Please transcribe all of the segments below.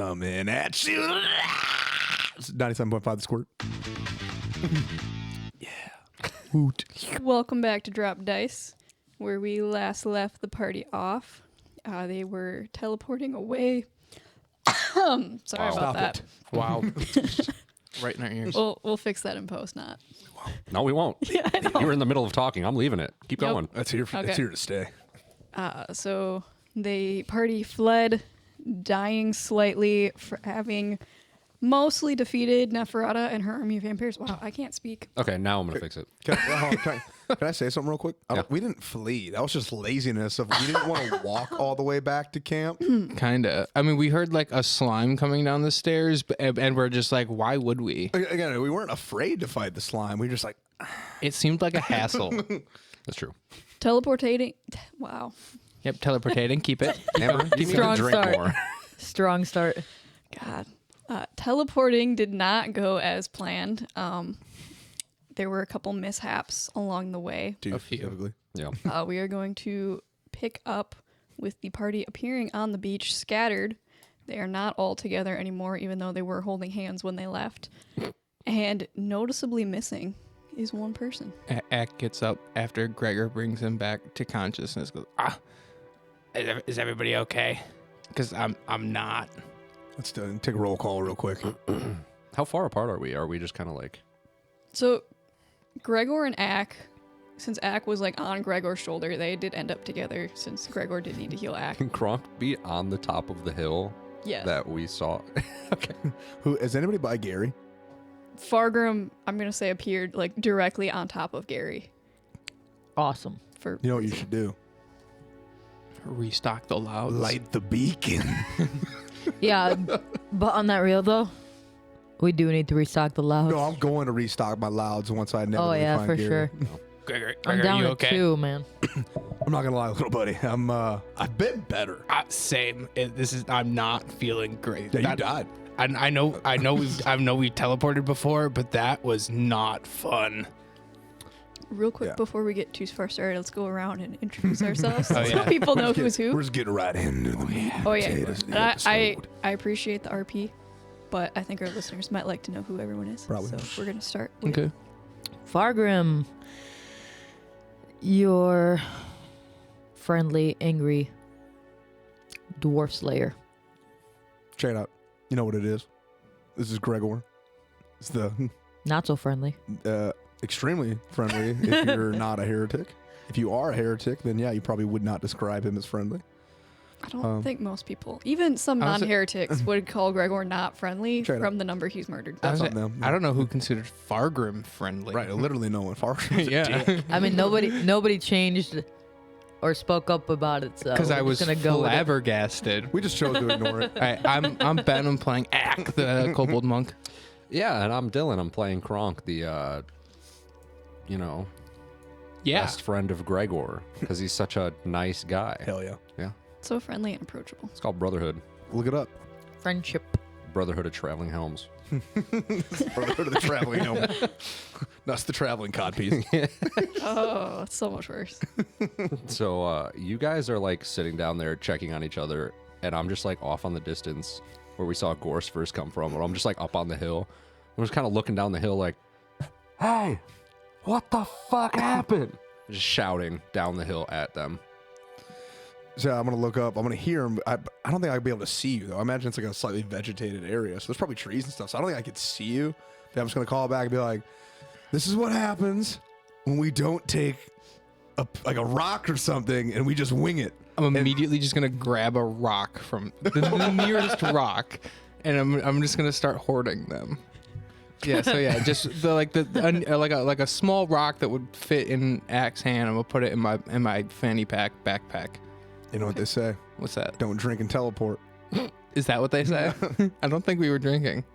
coming at you. It's 97.5 the squirt. Yeah. Woot. Welcome back to Drop Dice, where we last left the party off. They were teleporting away. Sorry about that. Wow. Right in our ears. We'll fix that in post, not. No, we won't. Yeah, I know. You were in the middle of talking. I'm leaving it. Keep Yep. going. That's here. Okay. It's here to stay. So the party fled, dying slightly for having mostly defeated Neferata and her army of vampires. Wow, I can't speak. Okay, now I'm going to fix it. Can I say something real quick? Yeah. We didn't flee. That was just laziness. We didn't want to walk all the way back to camp. Kinda. I mean, we heard like a slime coming down the stairs, and we're just like, why would we? Again, we weren't afraid to fight the slime. We were just like, It seemed like a hassle. That's true. Teleportating. Wow. Yep, teleportating. Keep it. Amber, you need to Strong drink start. more. Strong start. God. Teleporting did not go as planned. There were a couple mishaps along the way. dude, A few. specifically. Yeah. We are going to pick up with the party appearing on the beach scattered. They are not all together anymore, even though they were holding hands when they left. And noticeably missing is one person. Ack gets up after Gregor brings him back to consciousness. Goes, is everybody okay? Because I'm not. Let's take a roll call real quick. How far apart are we? Are we just kind of like... So Gregor and Ack, since Ack was like on Gregor's shoulder, they did end up together since Gregor did need to heal Ack. Can Kronk be on the top of the hill Yeah. that we saw? Okay. Who is anybody by Gary? Fargrim, I'm going to say, appeared like directly on top of Gary. Awesome. For You know what you should do? Restock the louds. Light the beacon. Yeah, but on that reel though, we do need to restock the louds. No, I'm going to restock my louds once I never oh yeah, find for Gary. sure. Gregor, I'm down you to okay? 2, man. I'm not gonna lie, little buddy. I've been better. Same. I'm not feeling great. Yeah, you died. I know we've teleported before, but that was not fun. Real quick, Yeah. before we get too far started, let's go around and introduce ourselves Oh, so yeah. people know who's who. We're just getting right into the meat and Oh yeah, potatoes of the And I episode. appreciate the RP, but I think our listeners might like to know who everyone is. Probably. So we're gonna start with Okay. Fargrim, your friendly, angry dwarf slayer. Check it out. You know what it is. This is Gregor. It's the Not so friendly. extremely friendly if you're not a heretic. If you are a heretic, then yeah, you probably would not describe him as friendly. I don't think most people, even some I was- non-heretics, would call Gregor not friendly Straight up. from the number he's murdered. That's I on them. I don't know who considered Fargrim friendly. Right, literally no one. Far Yeah. I mean, nobody changed or spoke up about it. So Because we're I just was gonna go with it. flabbergasted. We just chose to ignore it. All right, I'm Ben. I'm playing Ack, the kobold monk. Yeah, and I'm Dylan. I'm playing Kronk, the, Yeah. best friend of Gregor, because he's such a nice guy. Hell yeah. Yeah. So friendly and approachable. It's called Brotherhood. Look it up. Friendship. Brotherhood of Traveling Helms. Brotherhood of the traveling helm. That's the traveling codpiece. Oh, it's so much worse. So you guys are like sitting down there checking on each other, and I'm just like off on the distance where we saw Gorse first come from, and I'm just like up on the hill. I'm just kind of looking down the hill like, hey, what the fuck happened? Just shouting down the hill at them. So I'm going to look up. I'm going to hear him. I don't think I'd be able to see you, though. I imagine it's like a slightly vegetated area. So there's probably trees and stuff. So I don't think I could see you. But I'm just going to call back and be like, this is what happens when we don't take a rock or something and we just wing it. I'm immediately just gonna grab a rock from the nearest rock, and I'm just gonna start hoarding them. Yeah. So yeah, just like a small rock that would fit in Axe hand. I'm gonna put it in my fanny pack backpack. You know what they say? What's that? Don't drink and teleport. Is that what they say? I don't think we were drinking.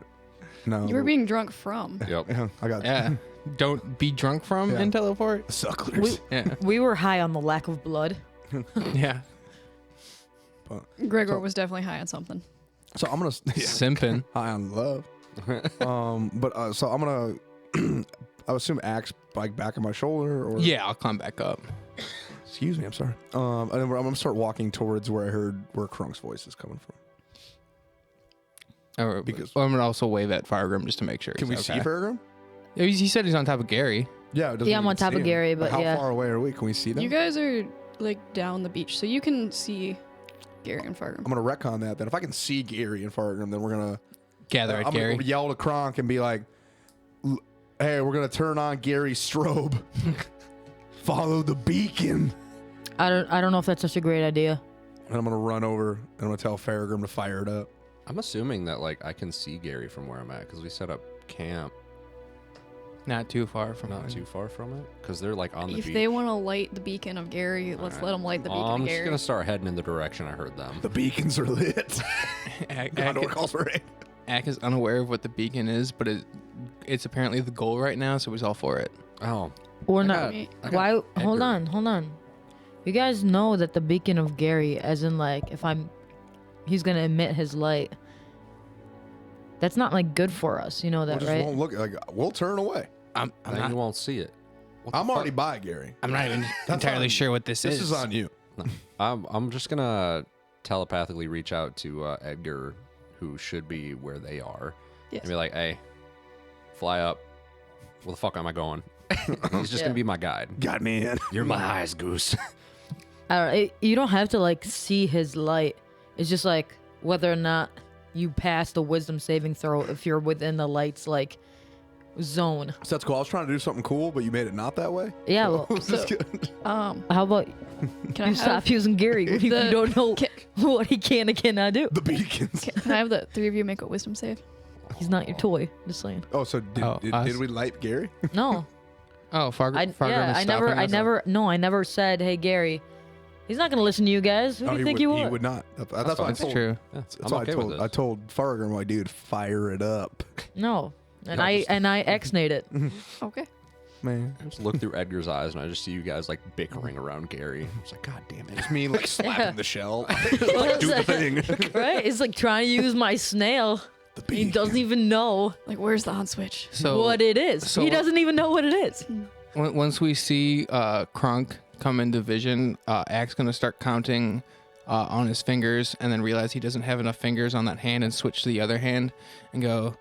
No. You were being drunk from. Yep. Yeah, I got Yeah. Don't be drunk from Yeah. and teleport. sucklers. Yeah. We were high on the lack of blood. Yeah. Gregor was definitely high on something. So I'm going to... Simping. High on love. So I'm going to... I assume Axe like back of my shoulder or... Yeah, I'll climb back up. Excuse me, I'm sorry. And then I'm going to start walking towards where I heard where Kronk's voice is coming from. Because- I'm gonna also wave at Fargrim just to make sure. Can we he's see okay. Fargrim? Yeah, he said he's on top of Gary. Yeah, it doesn't Yeah, I'm even on top see of him. Gary, but how yeah. far away are we? Can we see them? You guys are like down the beach, so you can see Gary and Fargrim. I'm gonna retcon that. Then if I can see Gary and Fargrim, then we're gonna Gather at I'm Gary. gonna yell to Kronk and be like, "Hey, we're gonna turn on Gary's strobe. Follow the beacon." I don't know if that's such a great idea. And I'm gonna run over and I'm gonna tell Fargrim to fire it up. I'm assuming that like I can see Gary from where I'm at because we set up camp Not too far from not mine. too far from it because they're like on the If beach. they want to light the beacon of Gary, let's let them light the beacon I'm of just Gary. gonna start heading in the direction I heard them. The beacons are lit. Gondor calls for aid. Ak is unaware of what the beacon is, but it's apparently the goal right now, so he's all for it. Oh, Or I not. got- Me- I got Why? Hold Edgar. on. You guys know that the beacon of Gary, as in like, he's gonna emit his light. That's not like good for us. You know We that, just right? won't look like we'll turn away. I'm then not. you won't see it. What the I'm fuck? already by Gary. I'm not even That's entirely on- sure what this is. This is on you. I'm just gonna telepathically reach out to Edgar, who should be where they are, Yes. and be like, "Hey, fly up. Where the fuck am I going?" He's just Yeah. gonna be my guide. Got me in. You're my eyes, Goose. You don't have to like see his light. It's just like whether or not you pass the wisdom saving throw if you're within the light's like zone. So that's cool. I was trying to do something cool, but you made it not that way. Yeah. Well, This is So- good. how about Can I you have, stop using Gary if you the- don't know Can, what he can and cannot do? The beacons. can I have the three of you make a wisdom save? He's not your toy. Just saying. Oh, so did, Oh, did, us? did we light Gary? No. Oh, Fargrim is I stopping us? never said, hey, Gary. He's not going to listen to you guys. Who do you think you he are? would not. That's what I That's told. true. Yeah, That's I'm what okay I told. with I this. told Fargrim, like, dude, fire it up, No. And No, I just- X-nayed it. Okay. man. I just look through Edgar's eyes and I just see you guys like bickering around Gary. It's like, God damn it. It's me like slapping Yeah. the shell. Well, like, do the it's thing. Right? It's like trying to use my snail. The He beacon. doesn't even know Like, where's the on switch? So what it is. so- He doesn't even know what it is. once we see Kronk come into vision, Ak's gonna start counting on his fingers, and then realize he doesn't have enough fingers on that hand, and switch to the other hand, and go.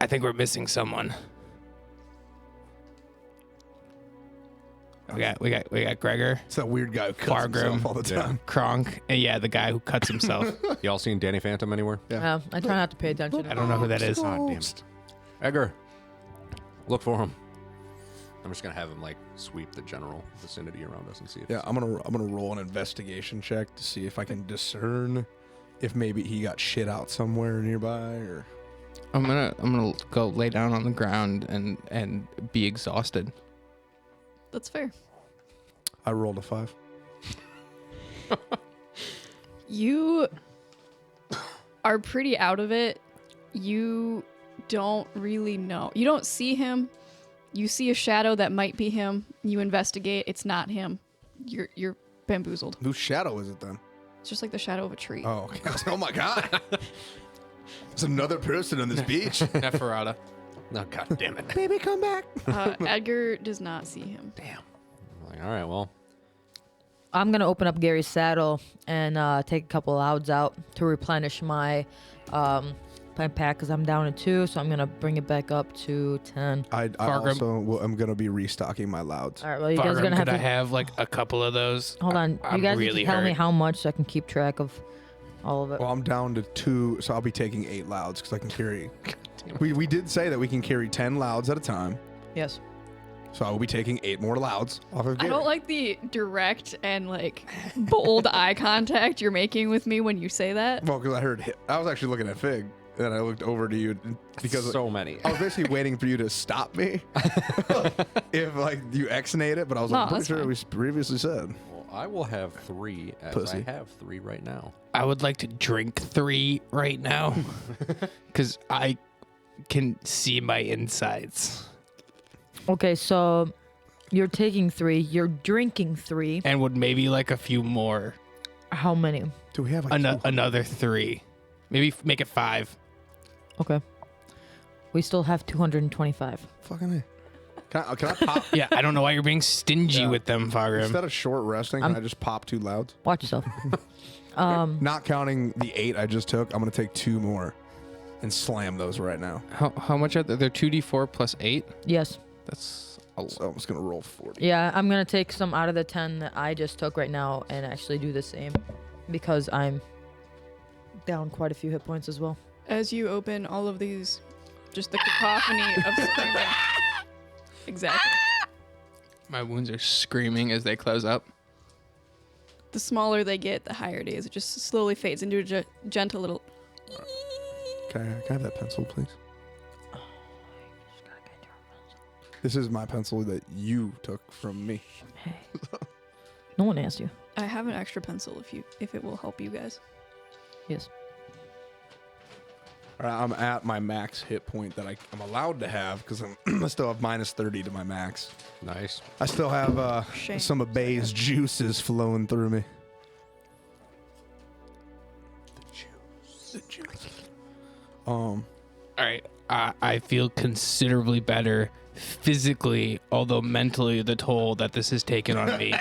I think we're missing someone. We got Gregor, It's that weird guy who cuts Fargrim. himself all the Yeah. time. Kronk, and yeah, the guy who cuts himself. Y'all seen Danny Phantom anywhere? Yeah. I try not to pay attention. I don't know who that is. God damn it. Edgar, look for him. I'm just gonna have him like sweep the general vicinity around us and see if Yeah, I'm gonna roll an investigation check to see if I can discern if maybe he got shit out somewhere nearby or. I'm gonna go lay down on the ground and be exhausted. That's fair. I rolled a 5. You are pretty out of it. You don't really know. You don't see him. You see a shadow that might be him. You investigate. It's not him. You're bamboozled. Whose shadow is it then? It's just like the shadow of a tree. Oh, okay. Oh my god. There's another person on this beach. Neferata. No, God damn it. Baby, come back. Edgar does not see him. I'm like, all right, well, I'm going to open up Gary's saddle and take a couple louds out to replenish my plant pack because I'm down to 2, so I'm going to bring it back up to 10. I Fargrim. I'm gonna be restocking my louds. All right, well, you guys are Fargrim, going to have could I to... have like a couple of those? Hold on. I'm You guys need really to tell me hurt. how much so I can keep track of all of it. Well, I'm down to 2, so I'll be taking 8 louds because I can carry. We did say that we can carry 10 louds at a time, Yes. so I will be taking 8 more louds off of I Gary. don't like the direct and like bold eye contact you're making with me when you say that. Well, because I was actually looking at Fig, and I looked over to you because so many. I was basically waiting for you to stop me if like you X-nate it, but I was No, like, I'm pretty that's sure fine. we previously said. Well, I will have 3 as Pussy. I have 3 right now. I would like to drink 3 right now because I can see my insides Okay, so you're taking 3. You're drinking 3. and would maybe like a few more. How many? Do we have like Another 3. Maybe make it 5. Okay. We still have 225. fucking A. Can I pop Yeah, I don't know why you're being stingy Yeah. with them, Fargrim. instead of short resting? Can I just pop 2 louds? Watch yourself. Not counting the 8 I just took, I'm gonna take 2 more. and slam those right now. How much are they? They're 2d4 plus 8. Yes. That's a lot. So I'm just gonna roll 40. Yeah, I'm gonna take some out of the 10 that I just took right now and actually do the same because I'm down quite a few hit points as well. As you open all of these, just the cacophony of screaming. Exactly. My wounds are screaming as they close up. The smaller they get, the higher it is. It just slowly fades into a gentle little. Can I have that pencil, please? This is my pencil that you took from me. Hey. No one asked you. I have an extra pencil if it will help you guys. Yes. All right, I'm at my max hit point that I'm allowed to have because I still have minus 30 to my max. Nice. I still have Shame. some of Bay's juices flowing through me. The juice. All right. I feel considerably better physically, although mentally the toll that this has taken on me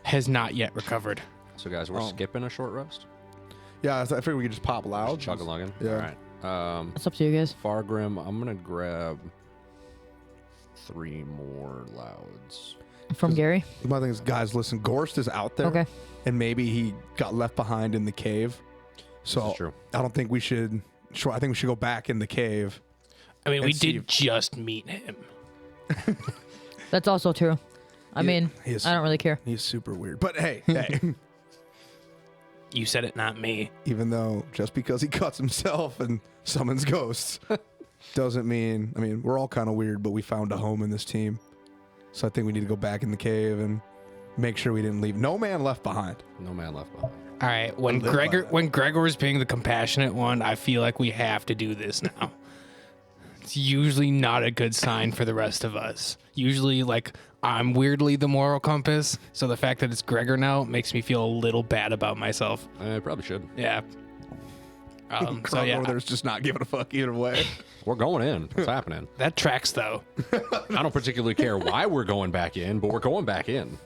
has not yet recovered. So guys, we're skipping a short rest. Yeah, I figured we could just pop loud. Chug along. Yeah. All right. It's up to you guys. Fargrim, I'm gonna grab 3 more louds. From Gary. My thing is, guys, listen, Gorst is out there. Okay. And maybe he got left behind in the cave. So This is true. I don't think we should. Sure, I think we should go back in the cave. I mean, we And see did just meet him. That's also true. I mean, he is, I don't really care. he's super weird. But hey, hey, You said it, not me. even though just because he cuts himself and summons ghosts doesn't mean, I mean, we're all kind of weird, but we found a home in this team. So I think we need to go back in the cave and make sure we didn't leave. No man left behind. No man left behind. All right, when live by that. Gregor's being the compassionate one, I feel like we have to do this now. It's usually not a good sign for the rest of us. Usually, like, I'm weirdly the moral compass, so the fact that it's Gregor now makes me feel a little bad about myself. I probably should. Yeah. So Kronk yeah, over there's just not giving a fuck either way. We're going in. It's happening. that tracks though. I don't particularly care why we're going back in, but we're going back in.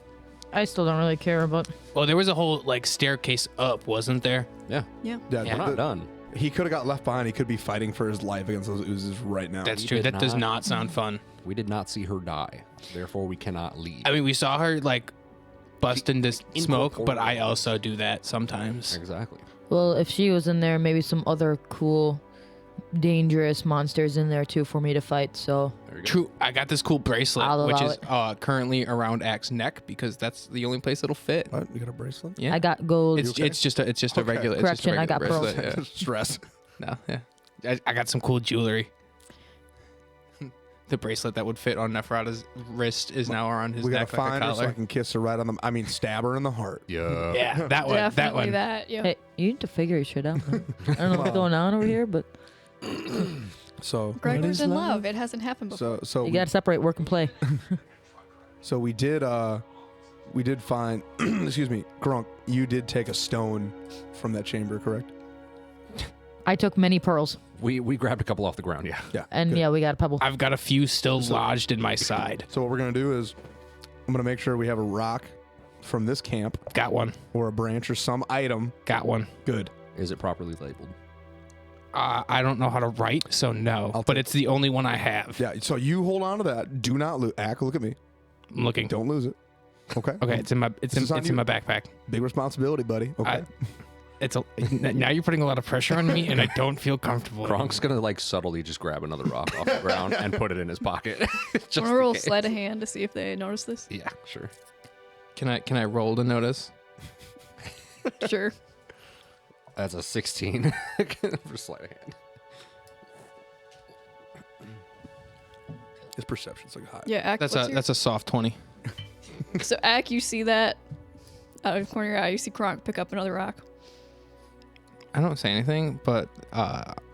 I still don't really care about. Well, there was a whole like staircase up, wasn't there? Yeah. Yeah. Yeah, We're not done. He could have got left behind. He could be fighting for his life against those oozes right now. That's We true. did That does not- not sound fun. We did not see her die. Therefore, we cannot leave. I mean, we saw her like bust into smoke, but portal. I also do that sometimes. Exactly. Well, if she was in there, maybe some other cool, dangerous monsters in there too for me to fight. So There you go. True. I got this cool bracelet, I'll which allow is currently around Axe neck because that's the only place it'll fit. What? You got a bracelet? Yeah. I got gold. It's okay? it's just a Okay. regular. Correction, I got pearls. bracelet. Yeah. Stress. No, yeah. I got some cool jewelry. The bracelet that would fit on Nephrata's wrist is now around his We gotta neck like a find her so I collar. can kiss her right on the. I mean, stab her in the heart. Yeah. Yeah, that one. That Definitely one. that. Yeah. Hey, you need to figure your shit out. Man. I don't know what's going on over here, but So Gregor's in love. It hasn't happened before. so you gotta separate work and play. so we did find. Excuse me, Grunk. You did take a stone from that chamber, correct? I took many pearls, We grabbed a couple off the ground, yeah. Yeah. and good. yeah, we got a pebble. I've got a few still lodged in my side. So what we're gonna do is, I'm gonna make sure we have a rock from this camp Got one. or a branch or some item. Got one. Good. Is it properly labeled? I don't know how to write, so no. I'll But take- it's the only one I have. Yeah. So you hold on to that. Do not lose. Look at me. I'm looking. Don't lose it. Okay. Okay, it's in my This is on it's you. in my backpack. Big responsibility, buddy. Okay. It's a now you're putting a lot of pressure on me, and I don't feel comfortable. Kronk's gonna like subtly just grab another rock off the ground and put it in his pocket. Just Want in to roll case. sleight of hand to see if they notice this? Yeah, sure. Can I roll to notice? Sure. That's a 16 for sleight of hand. His perception's like high. Yeah. Ack, That's a soft 20. So Ack, you see that out of the corner of your eye. You see Kronk pick up another rock. I don't say anything, but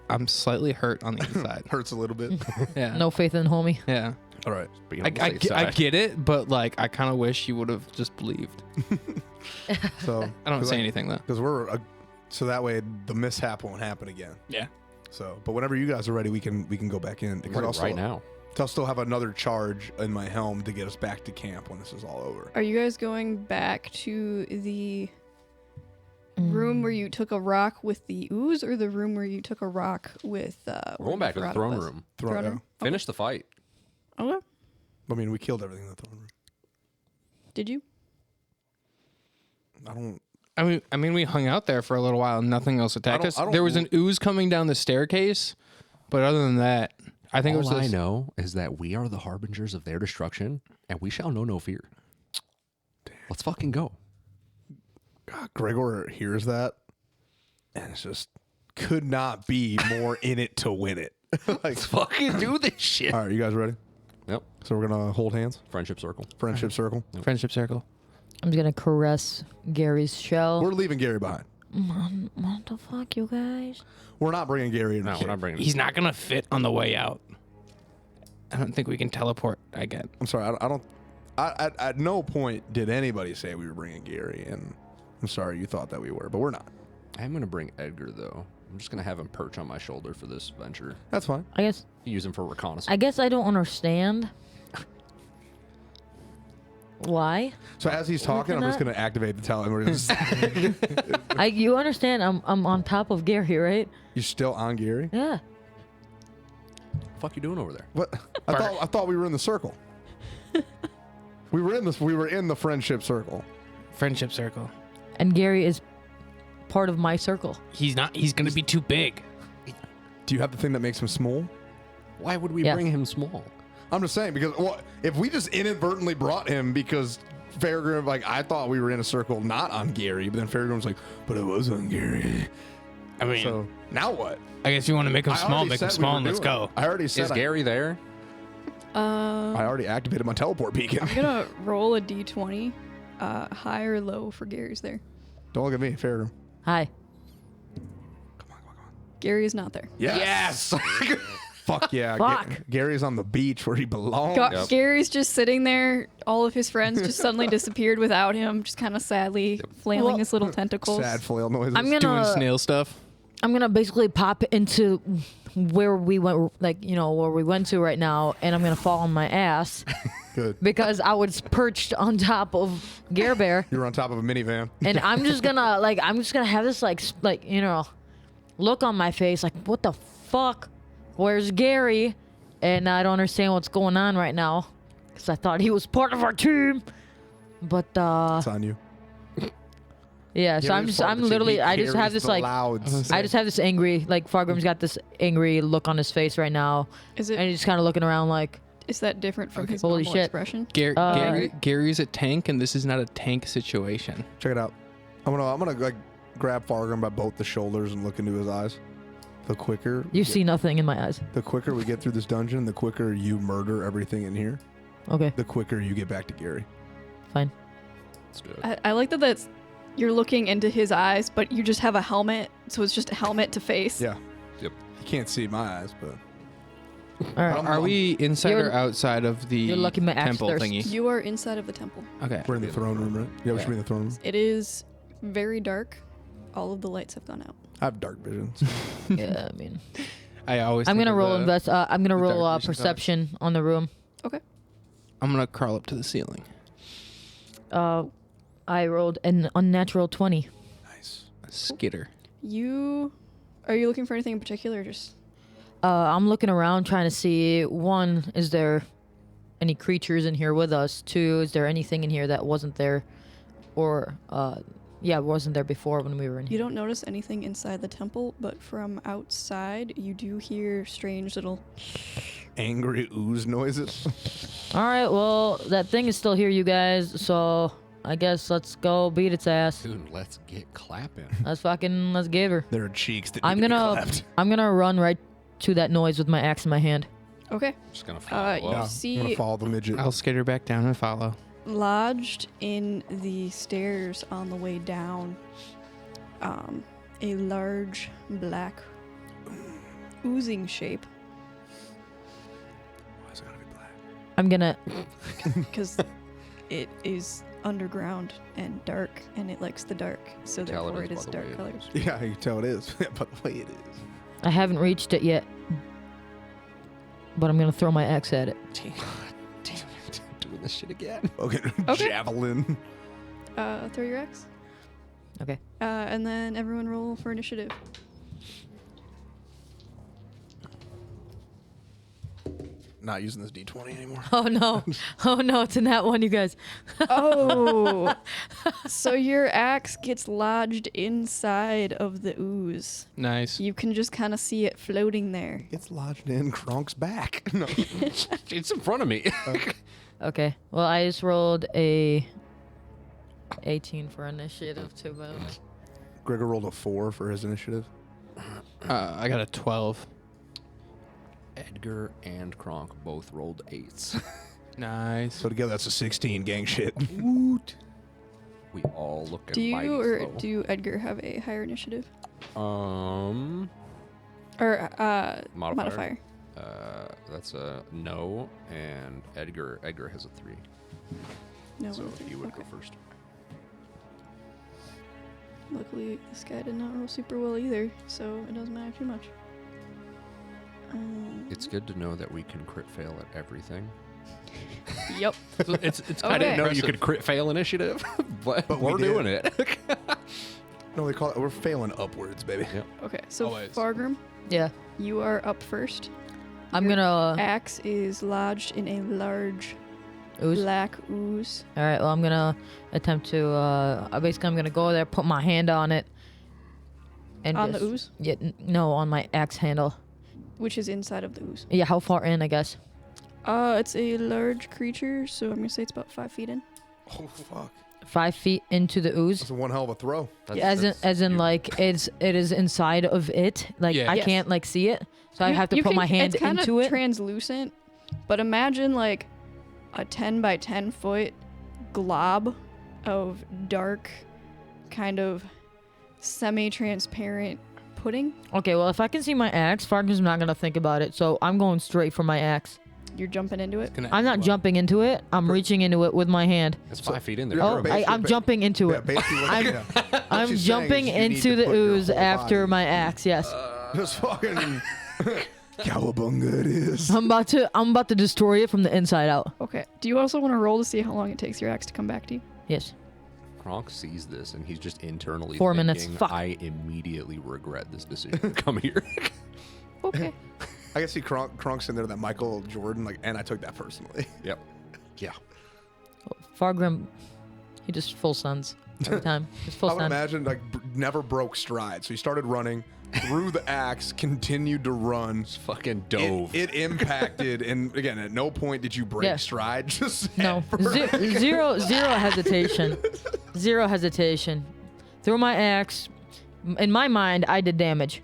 I'm slightly hurt on the inside. Hurts a little bit. Yeah. No faith in homie. Yeah. All right. Being I, on the I, safe get, I side. get it, but like I kind of wish you would have just believed. So I don't say anything though. because so that way the mishap won't happen again. Yeah. So, but whenever you guys are ready, we can go back in. We're ready right now. I'll still have another charge in my helm to get us back to camp when this is all over. Are you guys going back to the room where you took a rock with the ooze, or the room where you took a rock with? We're going back to the throne room. Throne room. Finish the fight. Okay. I mean, we killed everything in the throne room. Did you? I don't. I mean, we hung out there for a little while and nothing else attacked us. I don't There was an ooze coming down the staircase, but other than that, I think it was All I this. know is that we are the harbingers of their destruction, and we shall know no fear. Let's fucking go. God, Gregor hears that, and it's just could not be more in it to win it. Like, Let's fucking do this shit. all right, you guys ready? Yep. So we're gonna hold hands, Friendship circle. friendship circle. Friendship circle. I'm just gonna caress Gary's shell. We're leaving Gary behind. What the fuck, you guys? We're not bringing Gary in. No, we're not bringing. He's not gonna fit on the way out. I don't think we can teleport again. I'm sorry. I don't. At no point did anybody say we were bringing Gary, and I'm sorry you thought that we were, but we're not. I'm gonna bring Edgar though. I'm just gonna have him perch on my shoulder for this venture. That's fine. I guess Use him for reconnaissance. I don't understand why. So as he's talking, I'm just cannot- gonna activate the tele. And we're just, You understand? I'm on top of Gary, right? you're still on Gary. Yeah. Fuck you doing over there? What? I thought we were in the circle. We were in this. We were in the friendship circle. Friendship circle. And Gary is part of my circle. He's not. He's gonna be too big. Do you have the thing that makes him small? Why would we Yes. bring him small? I'm just saying because if we just inadvertently brought him because Farragrim, like I thought we were in a circle not on Gary, but then Farragrim's like, but it was on Gary. I mean, So now what? I guess you want to make him I small. already Make him said we small were and let's doing go. it. I already said Is Gary there? I already activated my teleport beacon. I'm gonna roll a d20, high or low for Gary's there. Don't look at me, Farragrim. Hi. Gary is not there. Yes. Fuck yeah. Fuck. Gary's on the beach where he belongs. Yep. Gary's just sitting there. All of his friends just suddenly disappeared without him, just kind of sadly flailing Well- his little tentacles. Sad flail noises. I'm Doing gonna snail stuff. I'm gonna basically pop into where we went, like where we went to right now, and I'm gonna fall on my ass Good. because I was perched on top of Gare Bear, You're on top of a minivan. and I'm just gonna have this look on my face, like what the fuck, where's Gary? And I don't understand what's going on right now because I thought he was part of our team, but It's on you. yeah. So I'm literally I just have this like. Louds. I just have this angry, like Fargrim's got this angry look on his face right now, Is and it? he's kind of looking around like, Is that different from his Holy normal shit. expression? Gary's a tank, and this is not a tank situation. Check it out. I'm gonna like grab Fargrim by both the shoulders and look into his eyes. The quicker you see nothing in my eyes. the quicker we get through this dungeon, the quicker you murder everything in here, Okay, the quicker you get back to Gary. fine. Let's do it. I like that you're looking into his eyes, but you just have a helmet, so it's just a helmet to face. Yeah. Yep. You can't see my eyes, but All right. Are we inside You're- or outside of the you're lucky my axe temple thirsts. thingy? You are inside of the temple. Okay. we're in the throne room, right? Yeah, we should be in the throne room. It is very dark. All of the lights have gone out. I have dark vision. Yeah, I mean, I always. I'm think gonna of roll the- invest. I'm gonna the roll dark vision perception on the room. Okay. I'm gonna crawl up to the ceiling. I rolled an unnatural 20. Nice. A skitter. Are you looking for anything in particular? Or just I'm looking around trying to see, one, is there any creatures in here with us? Two, is there anything in here that wasn't there, or wasn't there before when we were in you here? don't notice anything inside the temple, but from outside you do hear strange little. Angry ooze noises. All right, well, that thing is still here, you guys. So I guess let's go beat its ass. Dude, let's get clapping. Let's give her. There are cheeks that I'm need to be gonna clapped. I'm gonna run right to that noise with my axe in my hand. Okay. Just gonna follow You Yeah, up. I'm see gonna follow the midget. I'll skitter back down and follow. lodged in the stairs on the way down, a large black oozing shape. Why is it gotta be black? I'm gonna Because it is underground and dark, and it likes the dark, so Tell it therefore is it is by the way dark it colors. is. Yeah, you can tell it is. But the way it is. I haven't reached it yet, but I'm gonna throw my axe at it. Damn it. Doing this shit again. Okay. Okay. Javelin. Throw your axe. Okay. And then everyone roll for initiative. Not using this D20 anymore. Oh no. Oh no, it's in that one, you guys. Oh, so your axe gets lodged inside of the ooze. Nice. You can just kind of see it floating there. It's lodged in Kronk's back. No. It's in front of me. Okay. Well, I just rolled a 18 for initiative too, but Gregor rolled a 4 for his initiative. I got a 12. Edgar and Kronk both rolled 8s. Nice. So together that's a 16 gang shit. Woot. We all look at Do mighty you or slow. do Edgar have a higher initiative Um, or Modifier? modifier? That's a no, and Edgar has a 3. No. So three. you would Okay. go first. Luckily, this guy did not roll super well either, so it doesn't matter too much. It's good to know that we can crit fail at everything. Yep. So it's Okay. I didn't know you impressive. could crit fail initiative, but But we're we did. doing it. No, we call it, we're failing upwards, baby. Yep. Okay, so Always. Fargrim, yeah. you are up first. I'm Your gonna axe is lodged in a large ooze. black ooze. All right. Well, I'm gonna attempt to. Basically, I'm gonna go there, put my hand on it, and On the just- ooze? Yeah. No, on my axe handle. Which is inside of the ooze. Yeah. How far in? I guess. It's a large creature, so I'm gonna say it's about 5 feet in. Oh, fuck. 5 feet into the ooze. That's one hell of a throw. Yeah, as in like it is inside of it. Like Yeah. I Yes. can't like see it, so I have to put my hand it's kinda into it. translucent, but imagine like a 10 by 10 foot glob of dark, kind of semi-transparent pudding. Okay. Well, if I can see my axe, Fargrim's not gonna think about it, so I'm going straight for my axe. You're jumping into it. I'm not jumping into it. I'm reaching into it with my hand. It's 5 feet in there. Yeah, Oh, basically- I'm jumping into Yeah, it. basically what- I'm- yeah. I'm she's saying jumping is you need into to the put your ooze whole after body- my axe. Yes. Just fucking cowabunga it is. I'm about to destroy it from the inside out. Okay. Do you also want to roll to see how long it takes your axe to come back to you? Yes. Kronk sees this and he's just internally 4 minutes. thinking, Fuck. I immediately regret this decision. Come here. Okay. I can see Kronk's in there, that Michael Jordan, like, and I took that personally. Yep. Yeah. Fargrim, he just full suns every time. Just I full would sun. imagine, like, never broke stride. So he started running, threw the axe, continued to run. Just fucking dove. It impacted, and again, at no point did you break Yeah. stride. Just No, ever. zero hesitation. Zero hesitation. Threw my axe. In my mind, I did damage.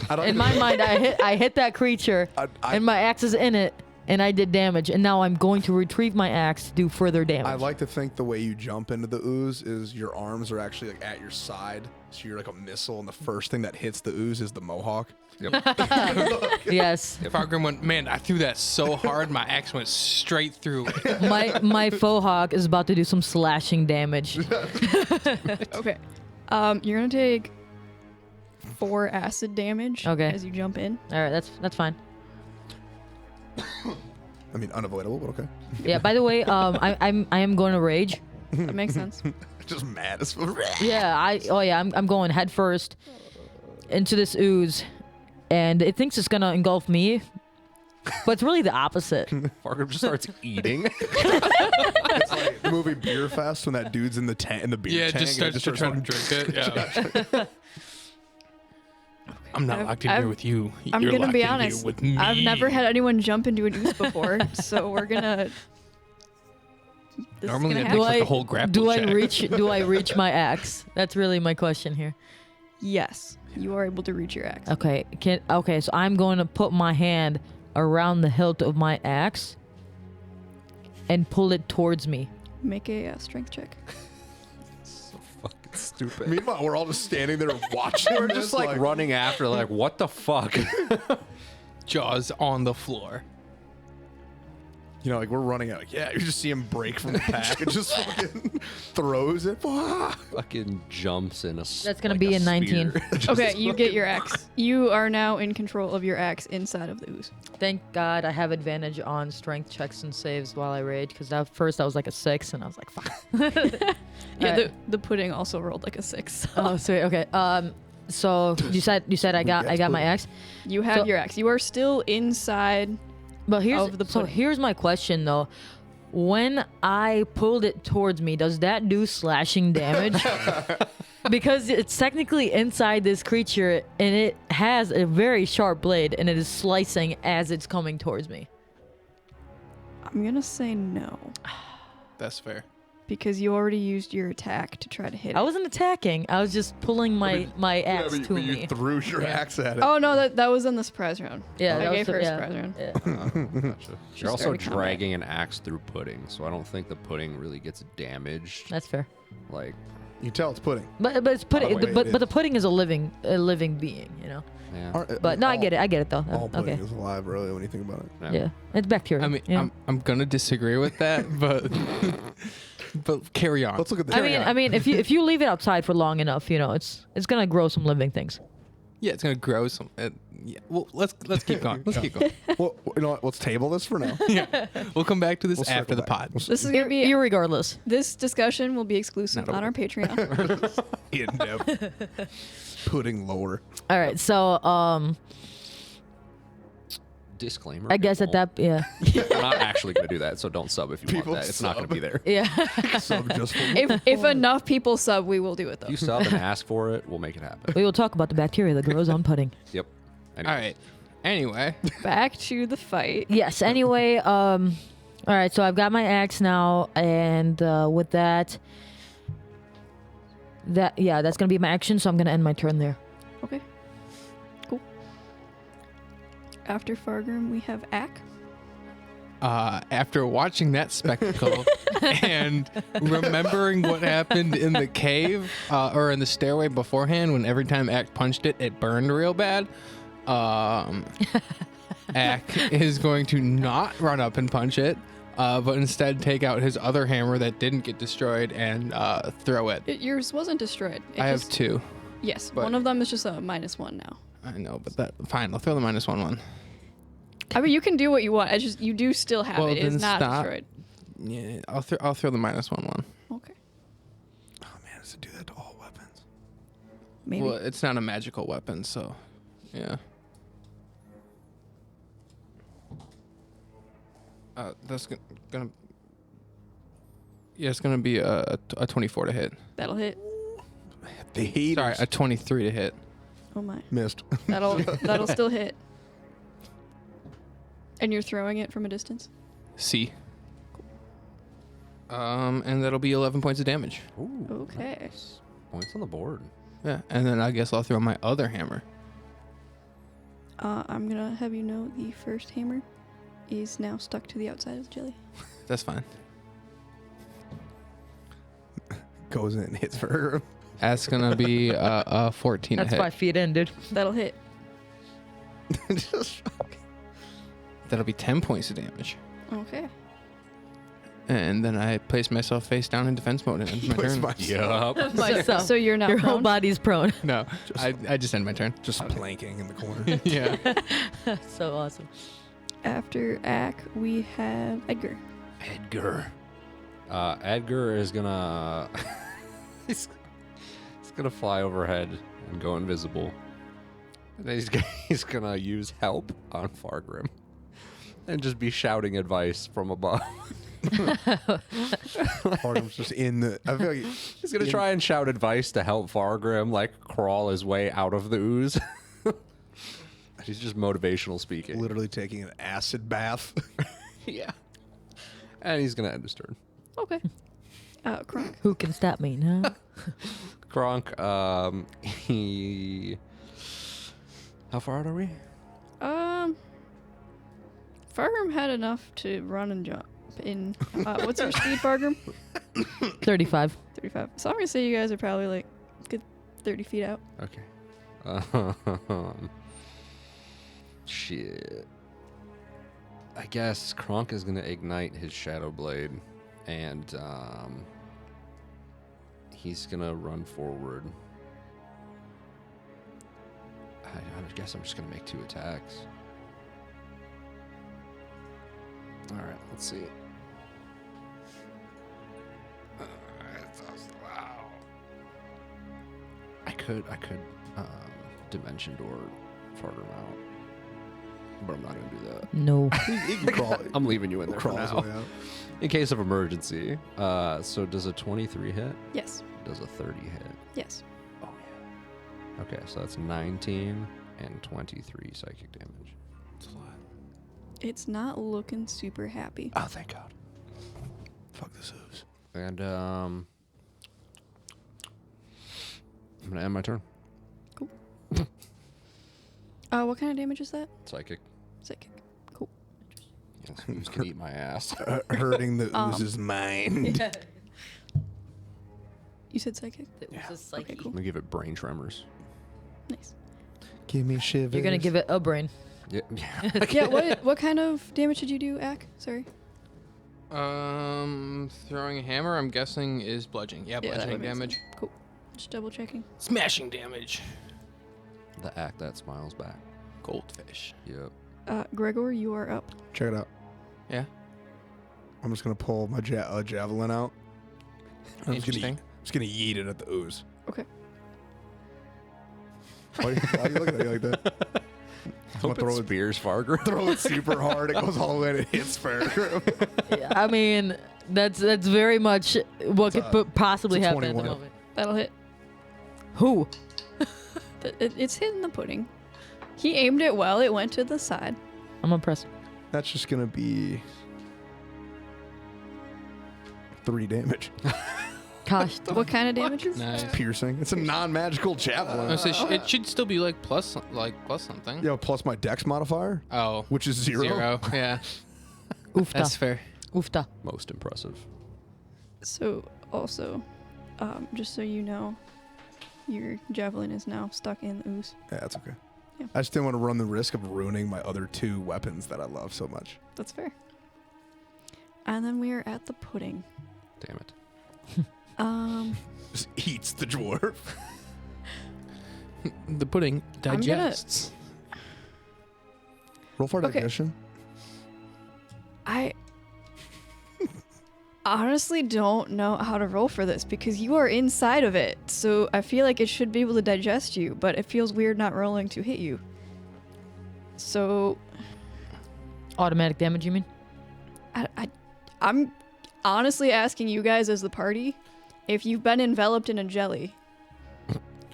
I don't, In my mind, I hit that creature, and my axe is in it, and I did damage. And now I'm going to retrieve my axe to do further damage. I like to think the way you jump into the ooze is your arms are actually like at your side, so you're like a missile, and the first thing that hits the ooze is the mohawk. Yes. Fargrim went, man, I threw that so hard, my axe went straight through it. My faux hawk is about to do some slashing damage. Okay. You're gonna take 4 acid damage Okay. as you jump in. All right, that's fine. I mean, unavoidable, but okay. Yeah. By the way, I am going to rage. That makes sense. Just mad as Yeah. I'm going head first into this ooze, and it thinks it's gonna engulf me, but it's really the opposite. Fargrim just starts eating. It's like the movie Beer Fest when that dude's in the tank, in the beer Yeah, tank. just and it starts to try to fucking- drink it. Yeah. I'm not locked in here with you. I'm You're gonna locked be in here honest. with me. I've never had anyone jump into an ooze before, so we're gonna. This Normally is it gonna takes happen. like a whole grapple Do I check. reach my axe? That's really my question here. Yes, you are able to reach your axe. Okay. So I'm going to put my hand around the hilt of my axe and pull it towards me. Make a strength check. So fucking stupid. Meanwhile, we're all just standing there watching. We're this, just like running after, like, what the fuck? Jaws on the floor. You know, like we're running out. Like, yeah, you just see him break from the pack and just fucking throws it. Fucking jumps in a. That's gonna be a 19. Okay, you get your axe. You are now in control of your axe inside of the ooze. Thank God I have advantage on strength checks and saves while I rage, because at first I was like a 6 and I was like, fuck. Yeah, Alright. the pudding also rolled like a 6. Oh, sweet. Okay. So you said I got my axe. You have So- your axe. You are still inside. But Of the pudding. here's my question though. When I pulled it towards me, does that do slashing damage? Because it's technically inside this creature and it has a very sharp blade and it is slicing as it's coming towards me. I'm gonna say no That's fair. because you already used your attack to try to hit it. I wasn't attacking. I was just pulling my axe to you me. threw your axe at it. Oh no, that was in the surprise round. Yeah, I that was gave the- her a yeah. surprise round. Yeah. Gotcha. You're also started combat. dragging an axe through pudding, so I don't think the pudding really gets damaged. That's fair. Like, You can tell it's pudding. But it's pudding. Oh, wait, but it the pudding is a living being, you know. yeah. But no, I get it though. All pudding Okay. is alive, really, when you think about it. Yeah, it's bacteria. I mean, yeah. I'm gonna disagree with that, but but carry on. Let's look at the I mean, if you leave it outside for long enough, you know, it's gonna grow some living things. Yeah, it's gonna grow some. Yeah, well, let's keep going. Let's keep going. Well, you know what? Let's table this for now. Yeah, we'll come back to this We'll after circle the back. pod. We'll This is gonna be Irregardless. this discussion will be exclusive Not a on our Patreon. in depth. Pudding lower. All right, so Disclaimer. I guess at that yeah We're not actually going to do that, so don't sub if you People want that. It's not going to be there. yeah. Sub just for if enough people sub, we will do it though. If you sub and ask for it, we'll make it happen. We will talk about the bacteria that grows on pudding. Yep. All Anyways. right. Anyway, Back to the fight. Yes. Anyway, all right. So I've got my axe now, and with that's gonna be my action. So I'm gonna end my turn there. Okay. Cool. After Fargrim, we have Ack. after watching that spectacle and remembering what happened in the cave or in the stairway beforehand, when every time Ack punched it, it burned real bad. Ack is going to not run up and punch it, but instead take out his other hammer that didn't get destroyed and throw it. Yours wasn't destroyed. It I have just- 2. Yes, but- one of them is just a -1 now. I know, but that fine. I'll throw the -1. I mean, you can do what you want. It's just you do still have Well, it. It is then not stop. destroyed. Yeah, I'll throw the -1. Okay. Oh man, does it do that to all weapons? Maybe. Well, it's not a magical weapon, so yeah. That's gonna. Yeah, it's gonna be a 24 to hit. That'll hit. The haters. Sorry, a 23 to hit. Oh my. Missed. That'll still hit. And you're throwing it from a distance? C. And that'll be 11 points of damage. Ooh, Okay. nice. Points on the board. Yeah, and then I guess I'll throw my other hammer. I'm gonna have you know the first hammer is now stuck to the outside of the jelly. That's fine. Goes in and hits for That's gonna be a 14 That's to hit. 5 feet in, dude. That'll hit. her. Just That'll be 10 points of damage. Okay. And then I place myself face down in defense mode and end my puts turn. myself Myself. So you're not Your whole prone? body's prone. No, I just end my turn. just planking in the corner. Yeah. So awesome. After Ack, we have Edgar. Edgar. Edgar is gonna he's gonna fly overhead and go invisible. And then he's gonna use help on Fargrim and just be shouting advice from above. Artem's just in the. I feel like He's gonna try and shout advice to help Fargrim like crawl his way out of the ooze. He's just motivational speaking. literally taking an acid bath. Yeah. And he's gonna end his turn. Okay. Kronk. Who can stop me? No. Kronk, he. How far out are we? Fargrim had enough to run and jump in. What's your speed, Fargrim? 35. 35. So I'm gonna say you guys are probably like good 30 feet out. Okay. Shit. I guess Kronk is gonna ignite his Shadow Blade, and he's gonna run forward. I guess I'm just gonna make 2 attacks. All right, let's see. Wow. I could Dimension Door fart him out, but I'm not gonna do that. No. He can crawl. I'm leaving you in there for Crawl his now. way out. In case of emergency. So does a 23 hit? Yes. Does a 30 hit? Yes. Oh yeah. Okay, so that's 19 and 23 psychic damage. It's a lot. It's not looking super happy. Oh, thank God. Fuck this hooves. And I'm gonna end my turn. What kind of damage is that? Psychic. Psychic. Cool. Yes, who's gonna eat my ass? Hurting the ooze's mind. You said psychic? Okay, cool. I'm gonna give it brain tremors. Nice. Give me shivers. You're gonna give it a brain. Yeah. Yeah, what kind of damage did you do, Ak? Sorry. Throwing a hammer, I'm guessing, is bludgeoning. Yeah, Yeah, that bludgeoning would make damage. sense. Cool. Just double checking. Smashing damage. The act that smiles back. Goldfish. Yep. Gregor, you are up. Check it out. Yeah. I'm just gonna pull my javelin out. I'm Interesting. just gonna yeet it at the ooze. Okay. Why are you looking at me like that? I'm gonna Hope it spears Fargrim. throw it super hard. It goes all the way and it hits Fargrim. Yeah, I mean, that's very much what It's could possibly it's a happen at the 21. moment. That'll hit. Who? It's hitting the pudding. He aimed it well. It went to the side. I'm impressed. That's just gonna be 3 damage. Gosh, What kind of damage? Nice. Piercing. It's a non-magical javelin. It should still be like plus something. Yo, plus my dex modifier, Oh. which is 0. Yeah. oofta, That's fair. oofta. Most impressive. So, also, just so you know, your javelin is now stuck in the ooze. Yeah, that's okay. Yeah. I just didn't want to run the risk of ruining my other 2 weapons that I love so much. That's fair. And then we are at the pudding. Damn it. Just eats the dwarf. The pudding I'm gonna- digests. Roll for Okay. digestion. I honestly don't know how to roll for this because you are inside of it. So I feel like it should be able to digest you, but it feels weird not rolling to hit you. So Automatic damage, you mean? I'm honestly asking you guys as the party if you've been enveloped in a jelly.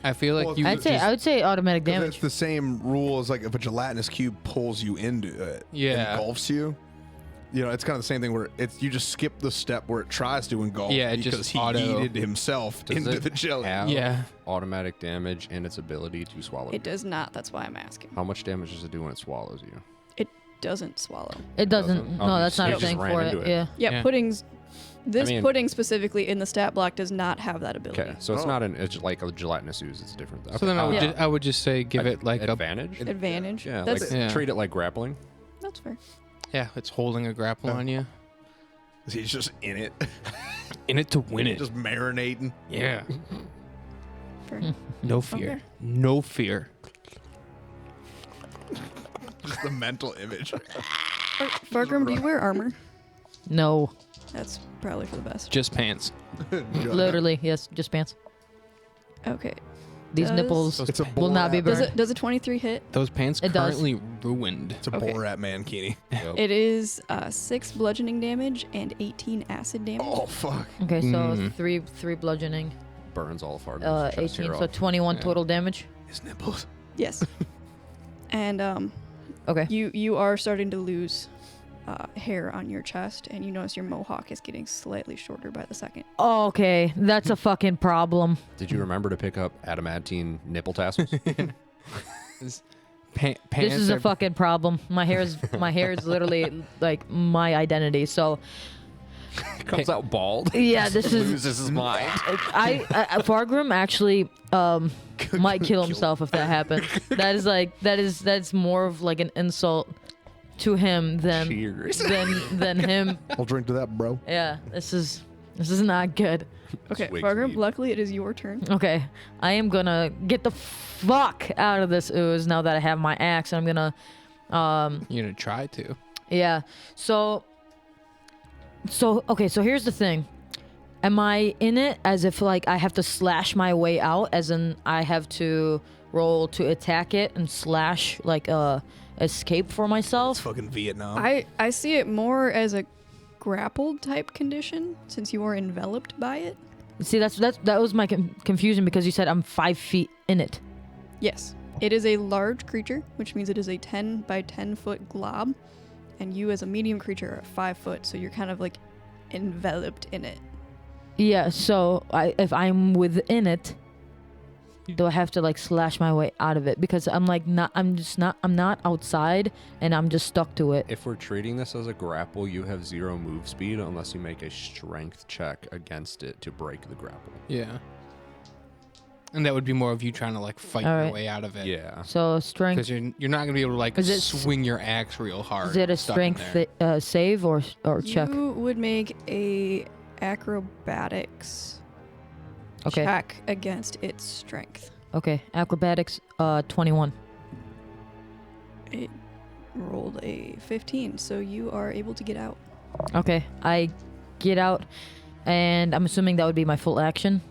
I feel like Well, you I would say automatic 'Cause damage. it's the same rule as like if a gelatinous cube pulls you into it, Yeah. engulfs you. You know, it's kind of the same thing where you just skip the step where it tries to engulf. Yeah, it because just he auto- yeeted himself Does into it the jelly. have Yeah. automatic damage and its ability to swallow? It does not. That's why I'm asking. How much damage does it do when it swallows you? It doesn't swallow. It doesn't. doesn't? No, Oh, that's you not a just thing ran for into it. it. Yeah. Yeah, Yeah. puddings. This I mean- pudding specifically in the stat block does not have that ability. Okay, so it's Oh. not it's like a gelatinous ooze. It's different. So then Yeah. I would just say give it like a advantage. Advantage. Yeah, That's, like Yeah. treat it like grappling. that's fair. yeah. It's holding a grapple on you. He's just in it, In it to win it. just marinating. Yeah. Fair. No fear. Okay. No fear. Just the mental image. Fargrim, do you wear armor? No. That's probably for the best. Just pants. Literally, yes. Just pants. Okay. These Does- nipples It's a will not be Borat- burned. Does a 23 hit? Those pants It does. currently ruined. It's a Okay. Borat mankini. Yep. It is 6 bludgeoning damage and 18 acid damage. Oh fuck! Okay, so Mm. three bludgeoning, Burns all of Fargrim's chest 18, hair so off. 21 Yeah. total damage. His nipples. Yes. And Okay. you are starting to lose hair on your chest, and you notice your mohawk is getting slightly shorter by the second. Oh, okay, that's a fucking problem. Did you remember to pick up adamantine nipple tassels? Pants This is are- a fucking problem. My hair is literally like my identity. So Comes out bald. yeah, this is Loses his mind. I Fargrim actually might kill himself if that happens. That's more of like an insult to him than Cheers. than him. I'll drink to that, bro. Yeah, this is not good. Okay, Swig Fargrim, mead. luckily it is your turn. Okay, I am gonna get the fuck out of this ooze now that I have my axe, and I'm gonna You're gonna try to. yeah. So okay, so here's the thing. Am I in it as if like I have to slash my way out, as in I have to roll to attack it and slash like escape for myself? Fucking Vietnam. I see it more as a grappled type condition since you are enveloped by it. See, that was my confusion because you said I'm 5 feet in it. Yes. It is a large creature, which means it is a 10 by 10 foot glob, and you as a medium creature are 5 foot, so you're kind of like enveloped in it. Yeah, so if I'm within it, do I have to like slash my way out of it? Because I'm not outside and I'm just stuck to it. If we're treating this as a grapple, you have 0 move speed unless you make a strength check against it to break the grapple. Yeah. And that would be more of you trying to like fight All your right. way out of it. Yeah. So strength. Because you're not gonna be able to like Is it swing your axe real hard. Is it a stuck in strength there. save or check? You would make a acrobatics Okay. check against its strength. Okay. Acrobatics 21. It rolled a 15, so you are able to get out. Okay. I get out and I'm assuming that would be my full action.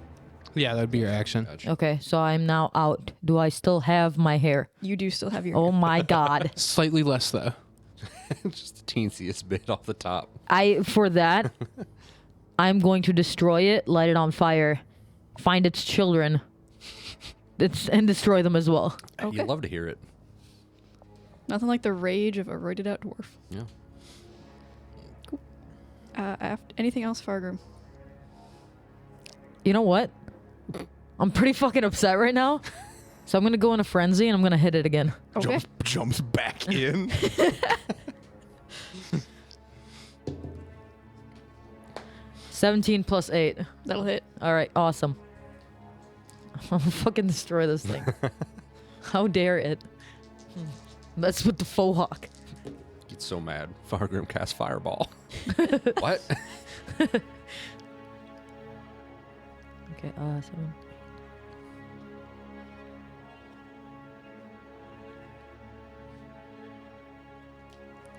Yeah, that'd be your action. Gotcha. Okay. So I'm now out. Do I still have my hair? You do still have your Oh my god. Slightly less though. Just the teensiest bit off the top. For that I'm going to destroy it, light it on fire, find its children, and destroy them as well. Okay. You'd love to hear it. Nothing like the rage of a roided out dwarf. Yeah. Anything else, Fargrim? You know what? I'm pretty fucking upset right now. So I'm gonna go in a frenzy and I'm gonna hit it again. Okay. Jumps back in. 17 plus 8. That'll hit. All right, awesome. I'll fucking destroy this thing. How dare it? That's with the faux hawk. Get so mad. Fargrim cast fireball. What? Okay, 7.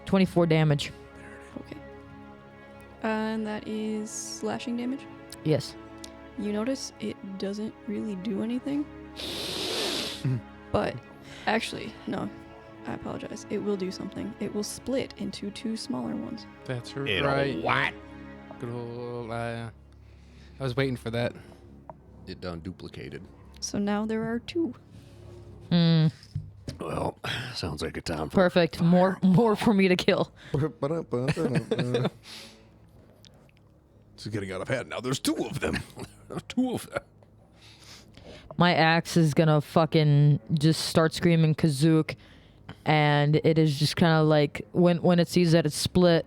24 damage. Okay. And that is slashing damage. Yes. You notice it doesn't really do anything. But actually, no. I apologize. It will do something. It will split into 2 smaller ones. That's It'll right. what? Good old, I was waiting for that. It done duplicated. So now there are 2. Hmm. Well, sounds like a time for Perfect. More for me to kill. This is getting out of hand. Now there's 2 of them. 2 of them. My axe is gonna fucking just start screaming Kazook, and it is just kind of like when it sees that it's split,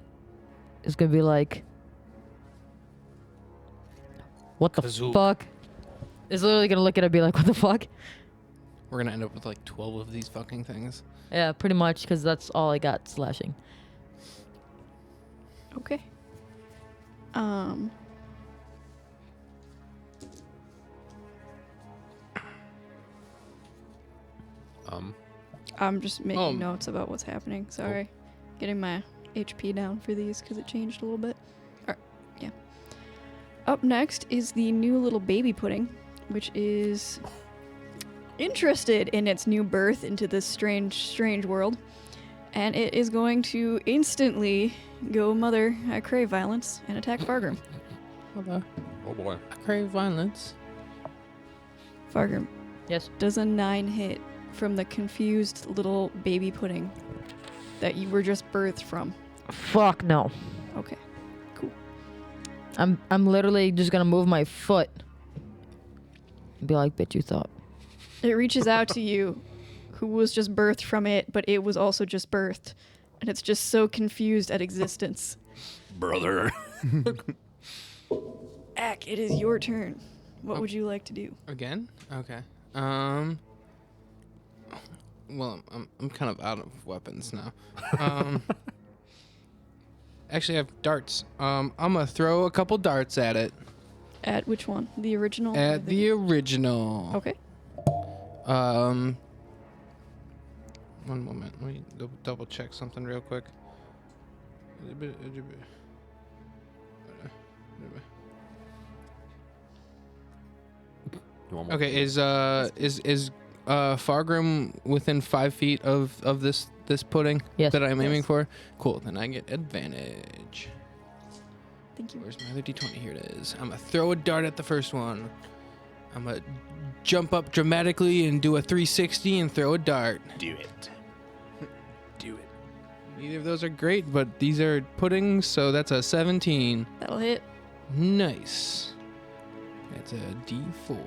it's gonna be like, what the Kazook. fuck? It's literally gonna look at it and be like, what the fuck? We're gonna end up with like 12 of these fucking things. Yeah, pretty much, because that's all I got slashing. Okay. I'm just making notes about what's happening. Sorry. Getting my HP down for these because it changed a little bit. Yeah. Up next is the new little baby pudding, which is interested in its new birth into this strange world. And it is going to instantly go mother, I crave violence, and attack Fargrim. Mother, Oh boy. I crave violence. Fargrim, Yes. does a 9 hit from the confused little baby pudding that you were just birthed from? Fuck no. Okay. I'm literally just gonna move my foot. And be like, bitch, you thought. It reaches out to you, who was just birthed from it, but it was also just birthed. And it's just so confused at existence. Brother. Ack, it is your turn. What would you like to do? Again? Okay. Well, I'm kind of out of weapons now. Actually, I have darts. I'm gonna throw a couple darts at it. At which one? The original? or At the original. Okay. One moment. Let me double check something real quick. You want more? Okay, is Fargrim within 5 feet of this pudding Yes. that I'm aiming Yes. for? Cool. Then I get advantage. Thank you. Where's my other d20? Here it is. I'm gonna throw a dart at the first one. I'm gonna jump up dramatically and do a 360 and throw a dart. Do it. Do it. Neither of those are great, but these are puddings, so that's a 17. That'll hit. Nice. That's a d4.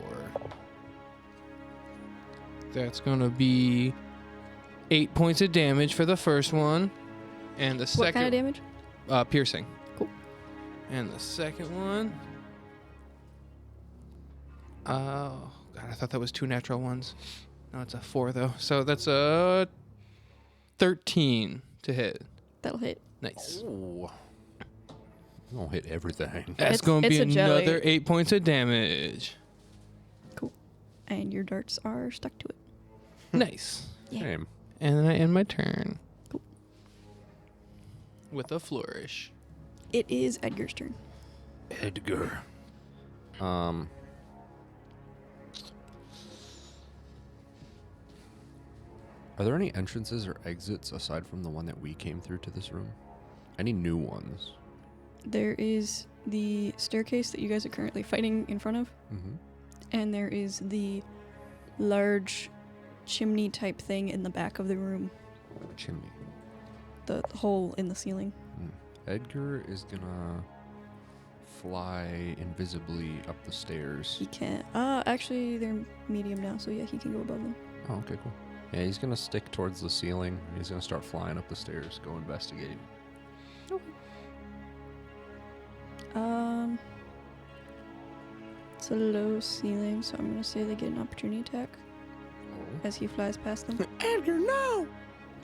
That's gonna be 8 points of damage for the first one, and the What second kind of damage? piercing. Cool. And the second one. Oh god, I thought that was 2 natural ones. No, it's a 4 though. So that's a 13 to hit. That'll hit. Nice. Ooh. You don't hit everything. That's It's- gonna be it's a jelly. another 8 points of damage. And your darts are stuck to it. Nice. Yeah. Same. And then I end my turn. Cool. With a flourish. It is Edgar's turn. Edgar. Are there any entrances or exits aside from the one that we came through to this room? Any new ones? There is the staircase that you guys are currently fighting in front of, Mm-hmm. and there is the large chimney type thing in the back of the room, Chimney. the hole in the ceiling. Edgar is gonna fly invisibly up the stairs. He can't. Actually, they're medium now, so yeah, he can go above them. Oh, okay, cool. Yeah, he's gonna stick towards the ceiling. He's gonna start flying up the stairs, go investigate. It's a low ceiling, so I'm gonna say they get an opportunity attack Oh. as he flies past them. Edgar, no!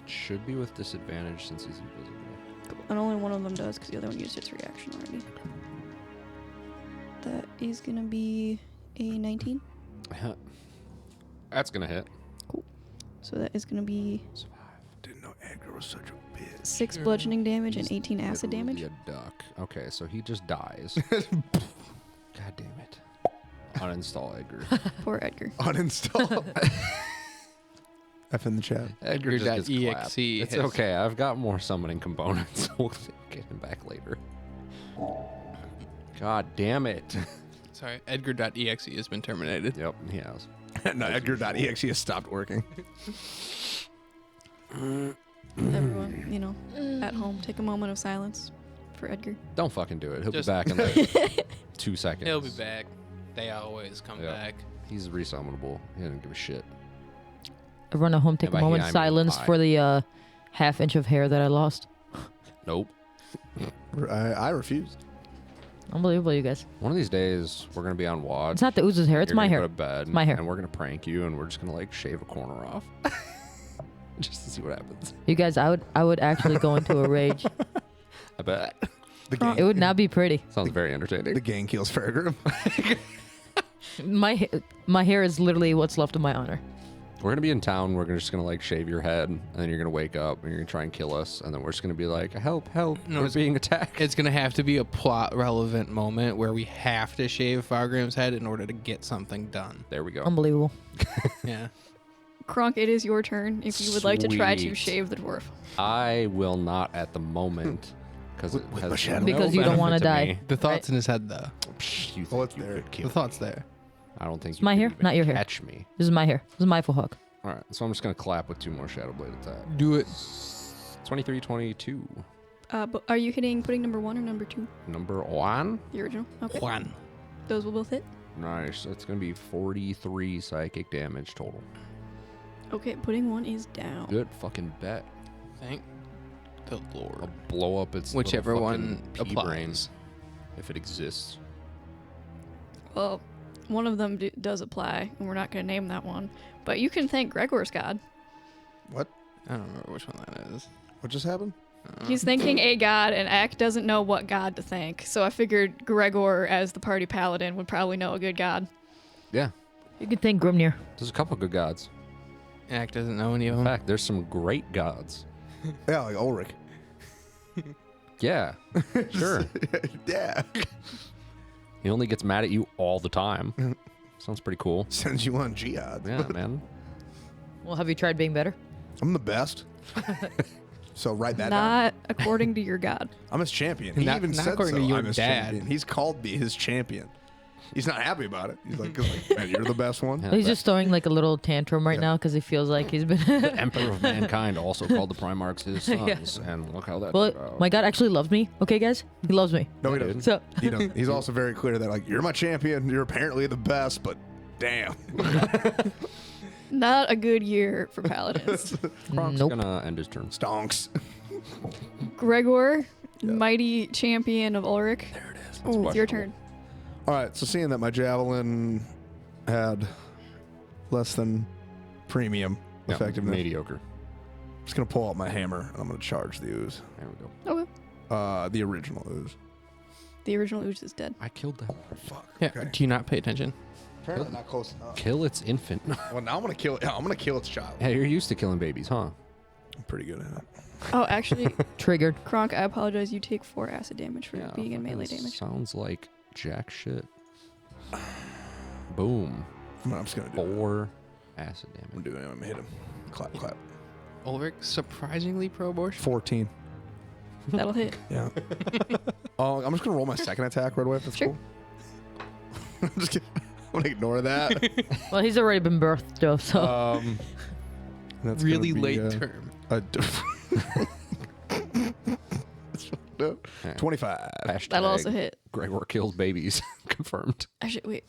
Should be with disadvantage since he's invisible. Cool. And only one of them does, because the other one used its reaction already. That is gonna be a 19. That's gonna hit. So that is gonna be Didn't know Edgar was such a bitch. 6 bludgeoning damage and He's 18 acid literally damage. A duck. Okay, so he just dies. God damn it. Uninstall Edgar. Poor Edgar. Uninstall. F in the chat. Edgar just gets clapped. Edgar.exe It's has- okay. I've got more summoning components. We'll get him back later. God damn it. Sorry, Edgar.exe has been terminated. Yep, he has. No, Edgar.exe has stopped working. Everyone, you know, at home, take a moment of silence for Edgar. Don't fucking do it. He'll Just- be back in like 2 seconds. He'll be back. They always come Yeah. back. He's resummonable. He doesn't give a shit. Everyone at home, take by a he, moment I of mean silence I. for the half inch of hair that I lost. Nope. I refuse. Unbelievable, you guys. One of these days, we're going to be on WAD. It's not the Ooze's hair, it's You're my gonna hair. Go to bed. It's my hair. And we're going to prank you, and we're just going to like shave a corner off. Just to see what happens. You guys, I would actually go into a rage. I bet. The It gang, would not be pretty. Sounds very entertaining. the gang kills Fargrim. My hair is literally what's left of my honor. We're gonna be in town. We're just gonna like shave your head, and then you're gonna wake up and you're gonna try and kill us, and then we're just gonna be like, "Help! Help! No, We're it's- being attacked." It's gonna have to be a plot relevant moment where we have to shave Fargrim's head in order to get something done. There we go. Unbelievable. Yeah. Kronk, it is your turn if you would like to try to Sweet. shave the dwarf. I will not at the moment because it With has my shadow. no Because you don't benefit wanna to die. me. The thoughts in his head, though. Psh, you Oh, think it's you there. could kill The thoughts there. I don't think It's you my could hair, even not your hair. Catch me. This is my hair. This is my full hook. All right, so I'm just gonna clap with 2 more Shadow Blade attack. Do it. 23, 22. But are you hitting pudding number 1 or number 2? Number 1. The original? Okay. Juan. Those will both hit. Nice. It's gonna be 43 psychic damage total. Okay, pudding 1 is down. Good fucking bet. Thank the Lord. I'll blow up its Whichever little one fucking pea brain, applies. if it exists. Well, one of them does apply, and we're not going to name that one. But you can thank Gregor's god. What? I don't remember which one that is. What just happened? He's thanking a god, and Ack doesn't know what god to thank. So I figured Gregor, as the party paladin, would probably know a good god. Yeah, You can thank Grimnir. there's a couple good gods. Ack doesn't know any of In them. fact, there's some great gods. Yeah, like Ulrich. Yeah, sure. Yeah. He only gets mad at you all the time. Sounds pretty cool. Sends you on jihad. Yeah, man. Well, have you tried being better? I'm the best. So write that down. Not according to your god. I'm his champion. He Not- even not said according so. to your I'm his dad. champion. He's called me his champion. He's not happy about it. He's like, man, you're the best one. Yeah, He's that- just throwing like a little tantrum right now because he feels like he's been. the Emperor of Mankind also called the Primarchs his sons, and look how that Well, turned out. my God actually loves me. Okay, guys, he loves me. No, he Yeah, doesn't. So He doesn't. He's also very clear that like, you're my champion. You're apparently the best, but damn. Not a good year for paladins. Kronk's nope. gonna end his turn. Stonks. Gregor, mighty champion of Ulrich. There it is. It's your turn. All right. So seeing that my javelin had less than premium effectiveness, Mediocre. I'm just gonna pull out my hammer and I'm gonna charge the ooze. There we go. Okay. The original ooze. The original ooze is dead. I killed that. Fuck. Yeah. Okay. Do you not pay attention? Apparently not close enough. Kill its infant. Well, now I'm gonna kill. I'm gonna kill its child. Hey, you're used to killing babies, huh? I'm pretty good at it. Oh, actually, Triggered. Kronk, I apologize. You take 4 acid damage for Yeah, being in fucking melee damage. Sounds like jack shit. Boom. I'm just gonna do it. 4 acid I'm damage. gonna do it. I'm gonna hit him. Clap, clap. Ulrich, surprisingly pro-abortion. 14. That'll hit. Yeah. I'm just gonna roll my second attack right away. If that's Sure. cool. I'm just kidding. I'm gonna ignore that. Well, he's already been birthed, though. So That's Really gonna be, late term. That's fucked up. Yeah. 25. Hashtag That'll also hit. Gregor kills babies. Confirmed. Actually, wait.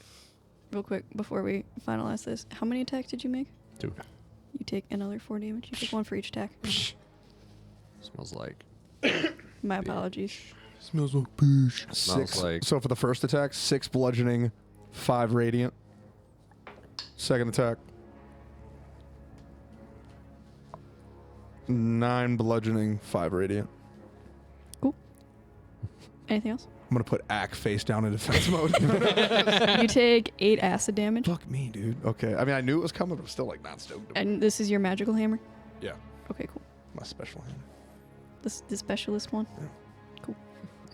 Real quick, before we finalize this, how many attacks did you make? 2. You take another 4 damage. You take 1 for each attack. Smells like. My apologies. Smells like fish. Smells 6. like- So for the first attack, 6 bludgeoning, 5 radiant. Second attack, 9 bludgeoning, 5 radiant. Anything else? I'm gonna put Ack face down in defense mode. You take 8 acid damage, Fuck me, dude. Okay. I mean, I knew it was coming, but I'm still like not stoked. and this is your magical hammer. Yeah. Okay, cool. My special hand. This the specialist one.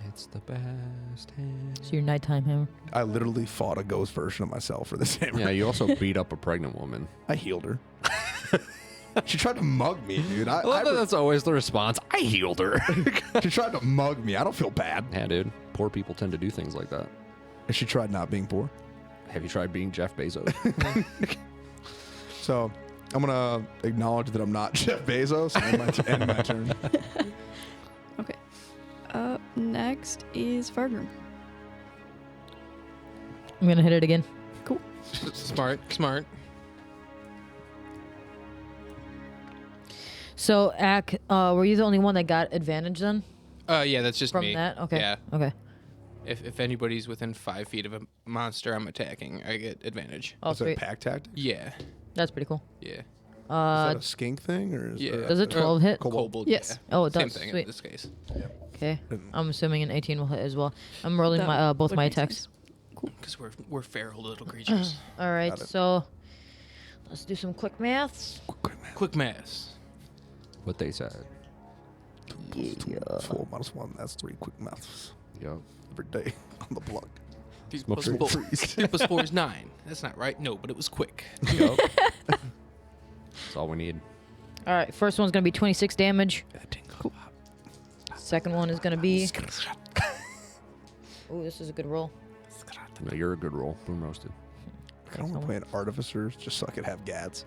It's the best hand. it's your nighttime hammer. I literally fought a ghost version of myself for this hammer. Yeah, you also beat up a pregnant woman. I healed her. She tried to mug me, dude. I love that that's always the response. I healed her. She tried to mug me. I don't feel bad. Yeah, dude. Poor people tend to do things like that. And she tried not being poor. Have you tried being Jeff Bezos? So I'm gonna acknowledge that I'm not Jeff Bezos and end my turn. Okay. Up next is Fargrim. I'm gonna hit it again. Smart. So, Ack, were you the only one that got advantage then Yeah, that's just from me. that? Okay. Yeah. Okay. If anybody's within 5 feet of a monster I'm attacking, I get advantage. Oh, Is that a sweet. pack tactic? Yeah. That's pretty cool. Yeah. Is that a skink thing or is Yeah. that Does it 12 hit? Kobold. Yes. Yeah. Oh, it Same does. thing Sweet. in this case. Okay. Didn't- I'm assuming an 18 will hit as well. I'm rolling That my both would my make attacks. sense. Because we're feral little creatures. All right. Got it. So, let's do some quick maths. Quick mass. What they said. 4 minus 1. That's 3 quick maths Yep. every day on the block. 2 Smoke plus drink 4. trees. 2 plus 4 is 9. That's not right. No, but it was quick. Yep. That's all we need. All right. First one's gonna be 26 damage. Second one is gonna be. Oh, this is a good roll. No, you're a good roll. Boom roasted. I kind of want to play an artificers just so I could have gads.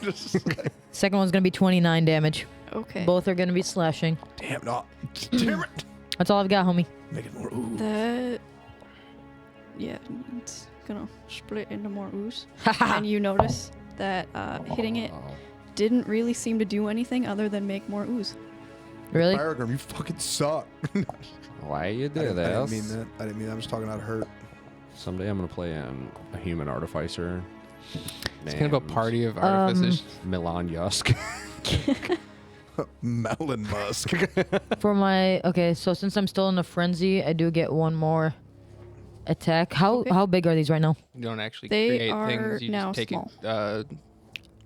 Just like, Second one's gonna be 29 damage. Okay. Both are gonna be slashing. damn, no. Damn it. That's all I've got, homie. Make it more ooh. That. Yeah, it's gonna split into more ooze. And you notice that hitting it Oh. didn't really seem to do anything other than make more ooze. Really? Pyrogram, you fucking suck. Why you I do didn't this? mean that. I didn't mean that. I'm just talking out of hurt. Someday I'm gonna play a human artificer. It's kind of a named party of artificers. Milan Yusk. Melon musk. For my so since I'm still in a frenzy, I do get one more attack. How big are these right now? You don't actually They create are things. You now just take small. it.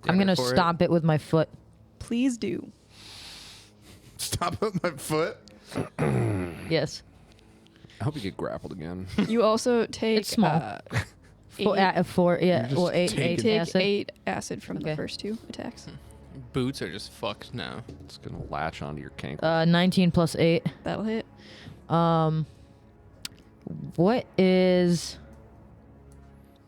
I'm gonna stomp it with my foot. Please do. Stop with my foot. Yes. I hope you get grappled again. You also take It's small. Four, You're just eight taking- take acid. 8 acid from Okay. the first 2 attacks. Boots are just fucked now. It's gonna latch onto your cank. 19 plus 8. That'll hit. What is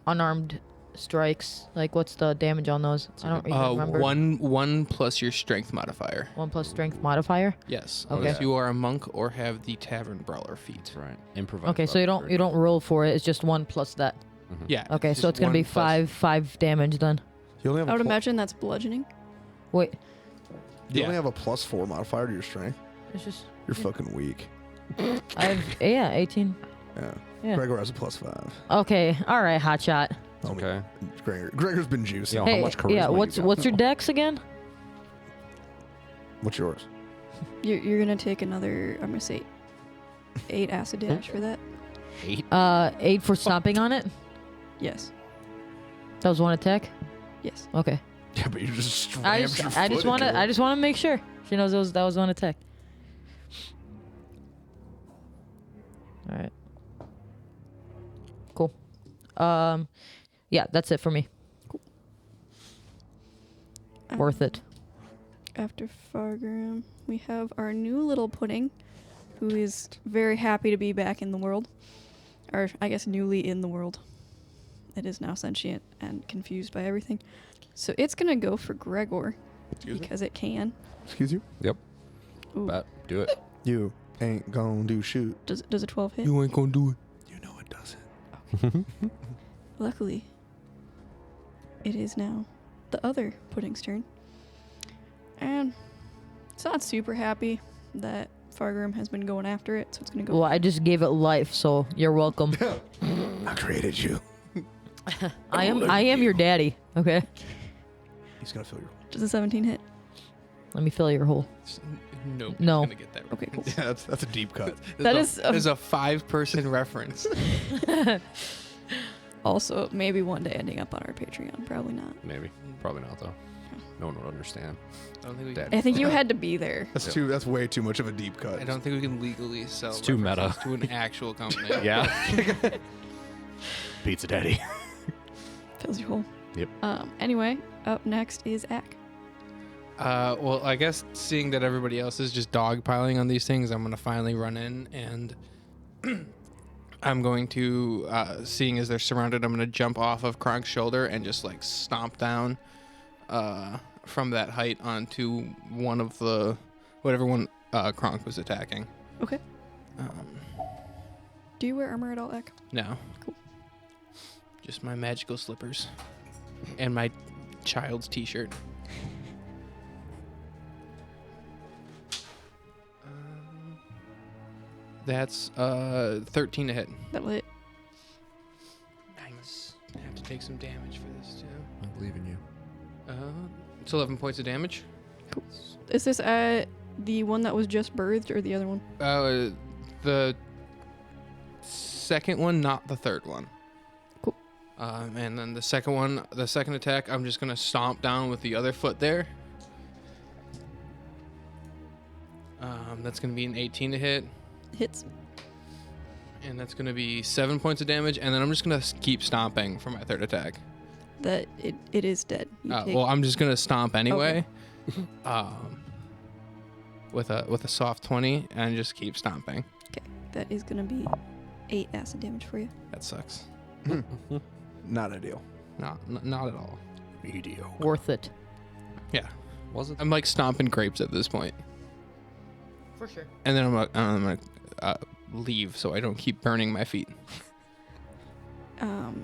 unarmed strikes? Like, what's the damage on those? I don't even remember. One plus your strength modifier. 1 plus strength modifier. Yes. Okay. Unless you are a monk or have the tavern brawler feat. That's right. Improvise. Okay, so you don't roll for it. It's just 1 plus that. Yeah. Okay, so it's gonna be 5 damage then. You only have I would a imagine that's bludgeoning. Wait, you Yeah. only have a +4 modifier to your strength. it's just You're fucking weak. I have 18. Yeah. Yeah. Gregor has a +5. Okay, all right, hotshot. Homie, Okay. Gregor's been juicing. Yo, Hey, how much charisma yeah, you what's got? your dex again? What's yours? You're gonna take another. I'm gonna say 8 acid damage for that. 8. 8 for stomping on it. Yes. That was 1 attack. Yes. Okay. Yeah, but you just I rammed your just, I foot just want into to, it. I just want to make sure she knows that was 1 attack. All right. Cool. Yeah, that's it for me. Worth it. After Fargrim, we have our new little pudding, who is very happy to be back in the world. Or, I guess, newly in the world. It is now sentient and confused by everything. So it's going to go for Gregor, Excuse me? because it can. Excuse you? Yep. Ooh. Bet. Do it. You ain't gonna do shoot. Does a 12 hit? You ain't gonna do it. You know it doesn't. Luckily, it is now the other pudding's turn. And it's not super happy that Fargrim has been going after it, so it's going to go. Well, I just gave it life, so you're welcome. I created you. I am your daddy. Okay. He's gonna fill your. Does a 17 hit? Let me fill your hole. Nope. No. Gonna get that. Okay, cool. Yeah, that's a deep cut. That is a- There's a 5-person reference. Also, maybe one day ending up on our Patreon. Probably not. Maybe. Probably not though. No one would understand. I don't think we Dad. I think you had to be there. That's too. That's way too much of a deep cut. I don't think we can legally sell It's too meta. references to an actual company. Yeah. Pizza Daddy. Fills your hole. Yep. Anyway, up next is Ack. Well, I guess seeing that everybody else is just dogpiling on these things, I'm gonna finally run in and I'm going to, seeing as they're surrounded, I'm gonna jump off of Kronk's shoulder and just like stomp down from that height onto one of the whatever one Kronk was attacking. Okay. Do you wear armor at all, Ack? No. Cool. Just my magical slippers and my child's t-shirt. That's 13 to hit. That'll hit. Nice. I have to take some damage for this too. I believe in you. It's 11 points of damage. Is this the one that was just birthed or the other one? The second one, not the third one. Cool. And then the second one, the second attack, I'm just gonna stomp down with the other foot there. That's gonna be an 18 to hit, Hits. and that's gonna be 7 points of damage. And then I'm just gonna keep stomping for my third attack. That it is dead. You take- Well, I'm just gonna stomp anyway. With a soft 20, and just keep stomping. that is gonna be 8 acid damage for you. That sucks. Not ideal. Not at all. Mediocre. Worth it. Yeah, Was it? I'm like stomping grapes at this point. For sure. And then I'm gonna leave so I don't keep burning my feet.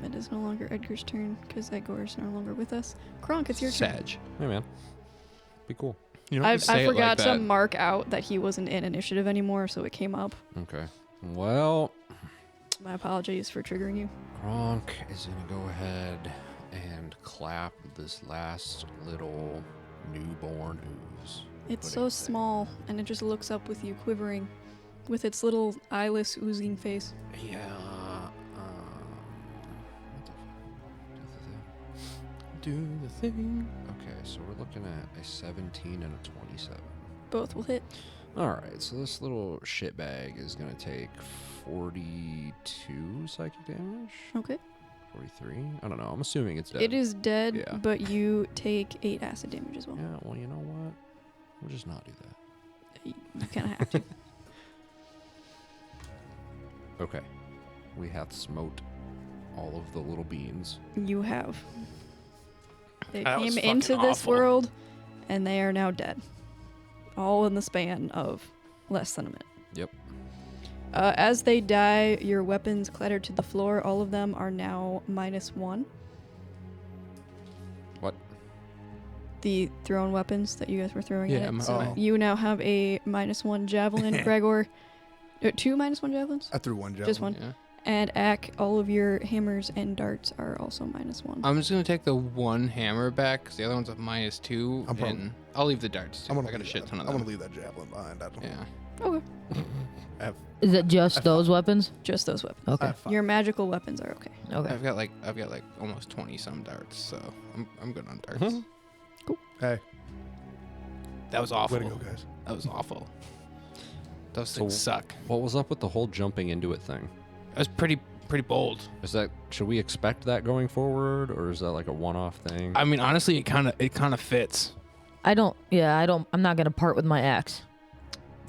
It is no longer Edgar's turn because Edgar is no longer with us. Kronk, it's your turn. Sag. Hey man. Be cool. You don't I have to say it forgot like to that. mark out that he wasn't in initiative anymore, so it came up. Okay. Well, My apologies for triggering you. Gronk is gonna go ahead and clap this last little Newborn ooze. It's Putting so it there. small, and it just looks up with you, quivering, with its little eyeless, oozing face. Yeah. What the fuck? Do the thing. Okay, so we're looking at a 17 and a 27. Both will hit. All right, so this little shitbag is gonna take 42 psychic damage. Okay. 43. I don't know. I'm assuming it's dead. It is dead, Yeah. but you take 8 acid damage as well. Yeah. Well, you know what? We'll just not do that. You kind of have to. Okay. We hath smote all of the little beans. You have. They That was came into fucking this awful. world, and they are now dead. All in the span of less than a minute. Yep. As they die, your weapons clatter to the floor. All of them are now -1. What? The thrown weapons that you guys were throwing Yeah, at it. my- So oh. you now have a -1 javelin, Gregor. 2 -1 javelins? I threw one javelin. Just one. Yeah. And Ack, all of your hammers and darts are also -1. I'm just gonna take the one hammer back because the other one's a -2, I'm prob- and I'll leave the darts. Too. I'm gonna I got a leave shit that- ton of I'm them. gonna leave that javelin behind. I don't. Yeah. Okay. I have, Is it just those weapons? Just those weapons. I Okay. have 5. Your magical weapons are okay. Okay. I've got like almost 20 some darts, so I'm good on darts. Mhm. Hey, That was awful. way to go, guys. That was awful. Those So- things suck. What was up with the whole jumping into it thing? It was pretty bold. Is that should we expect that going forward, or is that like a one-off thing? I mean, honestly, it kind of fits. I'm not gonna part with my axe.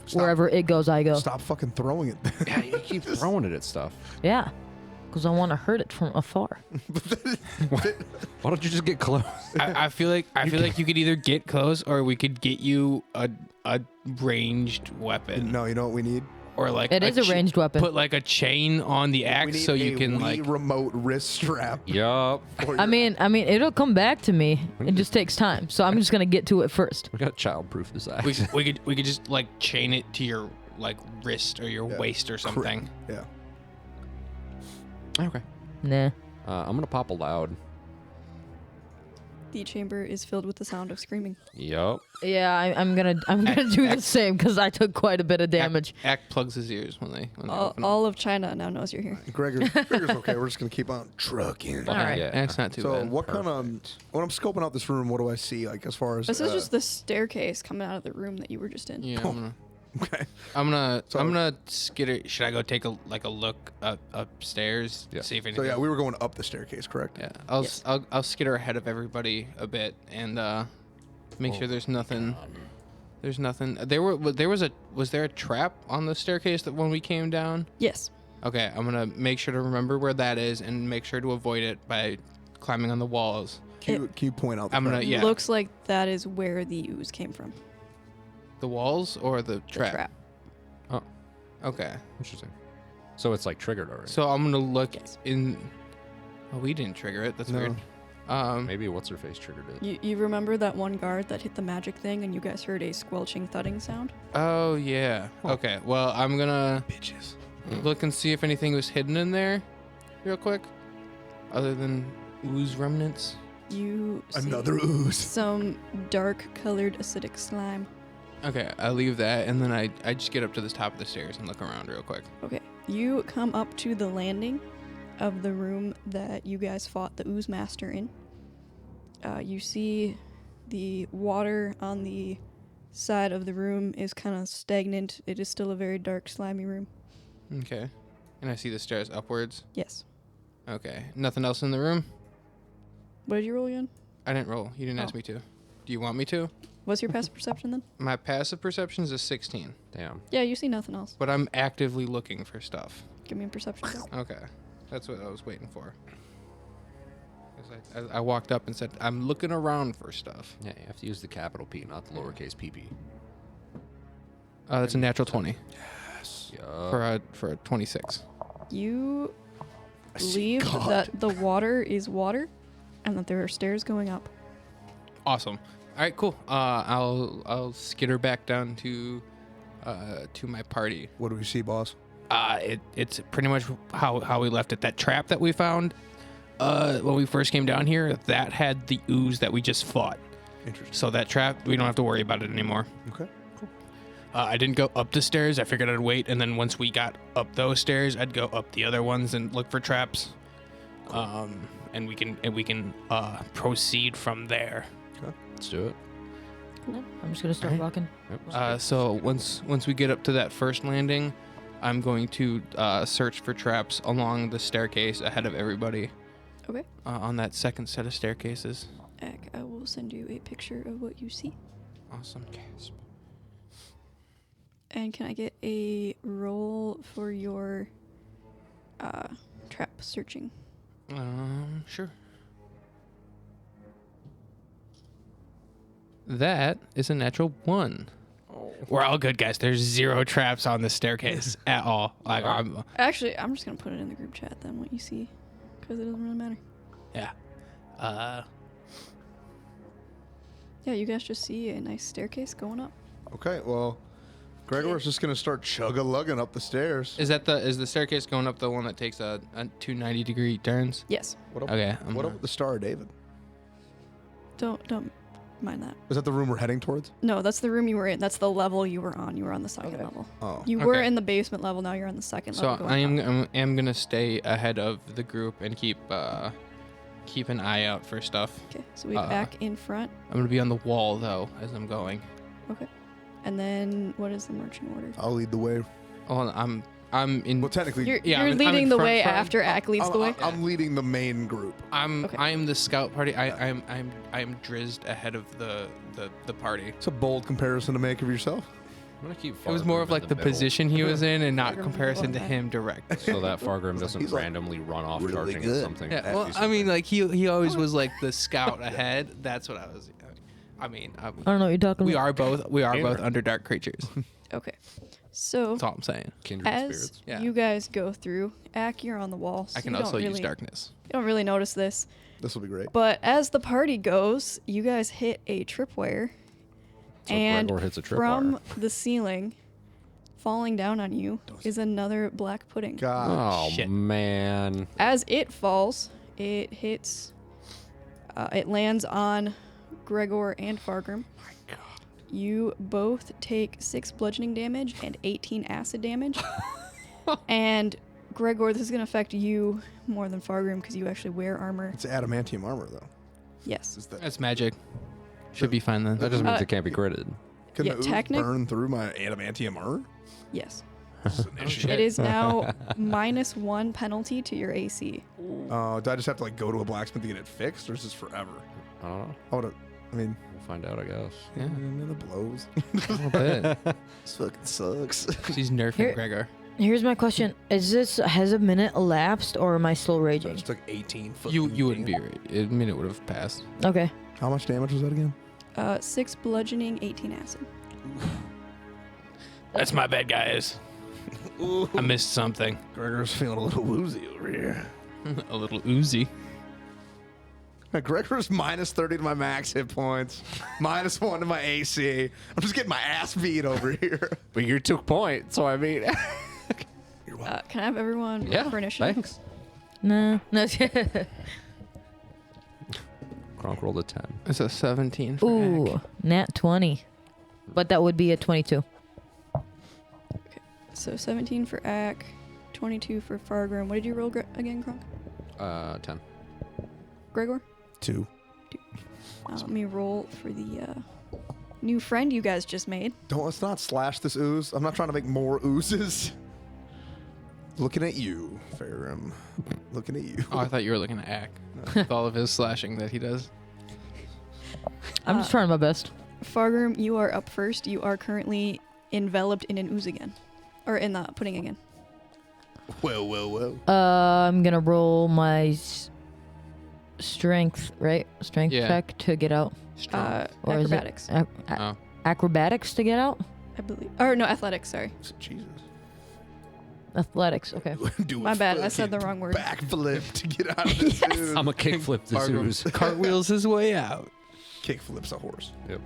Stop, Wherever it goes, I go. Stop fucking throwing it. Yeah, you keep throwing it at stuff. Yeah. Because I want to hurt it from afar. Why don't you just get close? I feel like you could either get close or we could get you a ranged weapon. No, you know what we need? Or like It is a ranged weapon. Put like a chain on the We axe need so you a can Wii like. remote wrist strap. Yup. for I your- mean, it'll come back to me. It just takes time. So I'm just gonna get to it first. We got child-proof this axe. We could just like chain it to your like wrist or your Yeah. waist or something. yeah. Okay. Nah. I'm gonna pop a loud. The chamber is filled with the sound of screaming. Yup. Yeah, I'm gonna do the same because I took quite a bit of damage. Act plugs his ears when they open up. All of China now knows you're here. Gregor's okay. We're just gonna keep on trucking. All right. Yeah. That's not too So bad. what kind of when I'm scoping out this room, what do I see like as far as? This is just the staircase coming out of the room that you were just in. Yeah, okay. I'm gonna So- skitter. Should I go take a look upstairs? Yeah. See if So anything. yeah, we were going up the staircase, correct? Yeah, Yes. I'll skitter ahead of everybody a bit and make sure there's nothing. There's nothing. Was there a trap on the staircase that when we came down? Yes. Okay, I'm gonna make sure to remember where that is and make sure to avoid it by climbing on the walls. Can you point out? The I'm gonna- front? Yeah. Looks like that is where the ooze came from. The walls or the The trap? trap. Okay, Interesting. So it's like triggered already. so I'm gonna look Yes. in. Oh, we didn't trigger it. That's No. weird. Maybe what's her face triggered it. You remember that one guard that hit the magic thing and you guys heard a squelching thudding sound? Oh yeah. Okay. Well, I'm gonna Bitches. look and see if anything was hidden in there, real quick, other than ooze remnants. You see Another ooze. some dark colored acidic slime. Okay, I leave that, and then I just get up to the top of the stairs and look around real quick. Okay. You come up to the landing of the room that you guys fought the ooze master in. You see the water on the side of the room is kind of stagnant. It is still a very dark, slimy room. Okay. And I see the stairs upwards. Yes. Okay. Nothing else in the room? What did you roll again? I didn't roll. You didn't ask Oh. me to. Do you want me to? What's your passive perception then? My passive perception is a 16, Damn. Yeah, you see nothing else. but I'm actively looking for stuff. Give me a perception check. Okay. That's what I was waiting for. 'Cause I walked up and said, I'm looking around for stuff. Yeah, you have to use the capital P, not the lowercase pp. That's a natural 20 Yup. for a 26. You I see believe God. that the water is water and that there are stairs going up. Awesome. All right, cool. I'll skitter back down to my party. What do we see, boss? It's pretty much how we left it. That trap that we found when we first came down here, that had the ooze that we just fought. Interesting. So that trap, we don't have to worry about it anymore. Okay. Cool. I didn't go up the stairs. I figured I'd wait, and then once we got up those stairs, I'd go up the other ones and look for traps. And we can proceed from there. Okay. Let's do it. Cool. I'm just gonna start walking. Yep. So once we get up to that first landing, I'm going to search for traps along the staircase ahead of everybody. Okay. On that second set of staircases. Ak, I will send you a picture of what you see. Awesome. And can I get a roll for your trap searching? Sure. That is a natural 1. We're all good, guys. There's 0 traps on the staircase at all. Like, Actually, I'm just going to put it in the group chat then, what you see. Because it doesn't really matter. yeah. Yeah, you guys just see a nice staircase going up. Okay, well, Gregor's just gonna start chug-a-lugging up the stairs. Is the staircase going up the one that takes a 290-degree turns? Yes. What up? Okay. What up with the Star of David? Don't mind that. Is that the room we're heading towards? No, that's the room you were in. That's the level you were on. You were on the second level. Oh. You were Okay. in the basement level. Now you're on the second So level. I going up. am gonna stay ahead of the group and keep an eye out for stuff. Okay, so we have Ak in front. I'm gonna be on the wall though as I'm going. Okay. And then what is the marching order? I'll lead the way. Oh, I'm in. Well, technically, You're, Yeah, you're I'm leading in the front way front. after Ak leads the way. I'm leading the main group. Okay. I am the scout party. I'm drizzed ahead of the party. It's a bold comparison to make of yourself. I'm gonna keep. It was more of Fargrim like in the middle position he was in, and not Fargrim comparison to was him direct. so that Fargrim doesn't He's like randomly run off really charging good. at something. Yeah, well, I mean, like he always was like the scout ahead. That's what I was. I mean, I don't know what you're talking we about. are both underdark creatures. Okay. So That's all I'm saying. Kindred as spirits. Yeah. you guys go through, Ak, you're on the wall. So I can you don't also use really- darkness. You don't really notice this. This will be great. But as the party goes, you guys hit a tripwire. So And Gregor hits a from tripwire. the ceiling, falling down on you, is another black pudding. God. Oh Shit. man. As it falls, it hits. It lands on Gregor and Fargrim. You both take 6 bludgeoning damage and 18 acid damage. And Gregor, this is going to affect you more than Fargrim because you actually wear armor. It's adamantium armor, though. Yes. Is that, That's magic. Should be fine then. That just means Uh, it can't be critted. can yeah, the ooze technic- burn through my adamantium armor? Yes. This is an issue. It is now -1 penalty to your AC. Do I just have to like go to a blacksmith to get it fixed, or is this forever? I don't know. I would. I mean, We'll find out, I guess. Yeah, it blows. a little bit. This fucking sucks. She's nerfing Here- Gregor. Here's my question: has a minute elapsed, or am I still So I raging? just took 18 foot. You wouldn't be right. I mean, it would have passed. Okay. How much damage was that again? 6 bludgeoning, 18 acid. That's my bad, guys. I missed something. Gregor's feeling a little woozy over here. A little oozy. Gregor's -30 to my max hit points, -1 to my AC. I'm just getting my ass beat over here. But you took point, so I mean. You're welcome. Can I have everyone roll yeah. for initiative? Thanks. No. Kronk rolled a 10. It's a 17 for Ooh, Hack. nat 20. But that would be a 22. So 17 for Ak, 22 for Fargrim. What did you roll again, Kronk? 10. Gregor? 2. Let me roll for the new friend you guys just made. Let's not slash this ooze. I'm not trying to make more oozes. Looking at you, Farum. Looking at you. Oh, I thought you were looking at Ack. With all of his slashing that he does. I'm just trying my best. Fargrim, you are up first. You are currently enveloped in an ooze again. Or in the pudding again. Whoa. I'm gonna roll my strength, right? Strength Yeah. check to get out. Or is it Acrobatics, Oh. acrobatics to get out? I believe. Or no, athletics, sorry. Jesus. Athletics, okay. Do My a bad, I said fucking the wrong word. Backflip to get out of this ooze. I'm a kickflip this Fargrim ooze. cartwheels his way out. Kickflips a horse. Yep.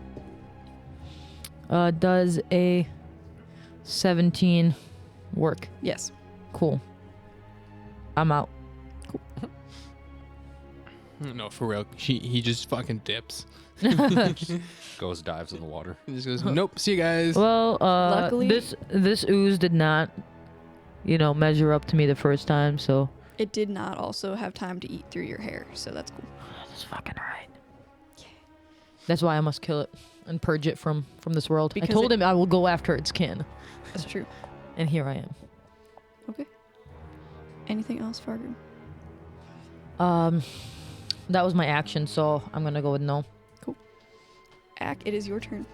Does a 17 work? Yes. Cool. I'm out. No, for real. He just fucking dips. Goes dives in the water. He just goes, nope. See you guys. Well, Luckily- this ooze did not, measure up to me the first time, so It did not also have time to eat through your hair, so that's cool. that's fucking right. That's why I must kill it and purge it from this world. Because I told it- him I will go after its kin, That's true. and here I am. Anything else, Fargo? That was my action, so I'm gonna go with no. Ack, it is your turn.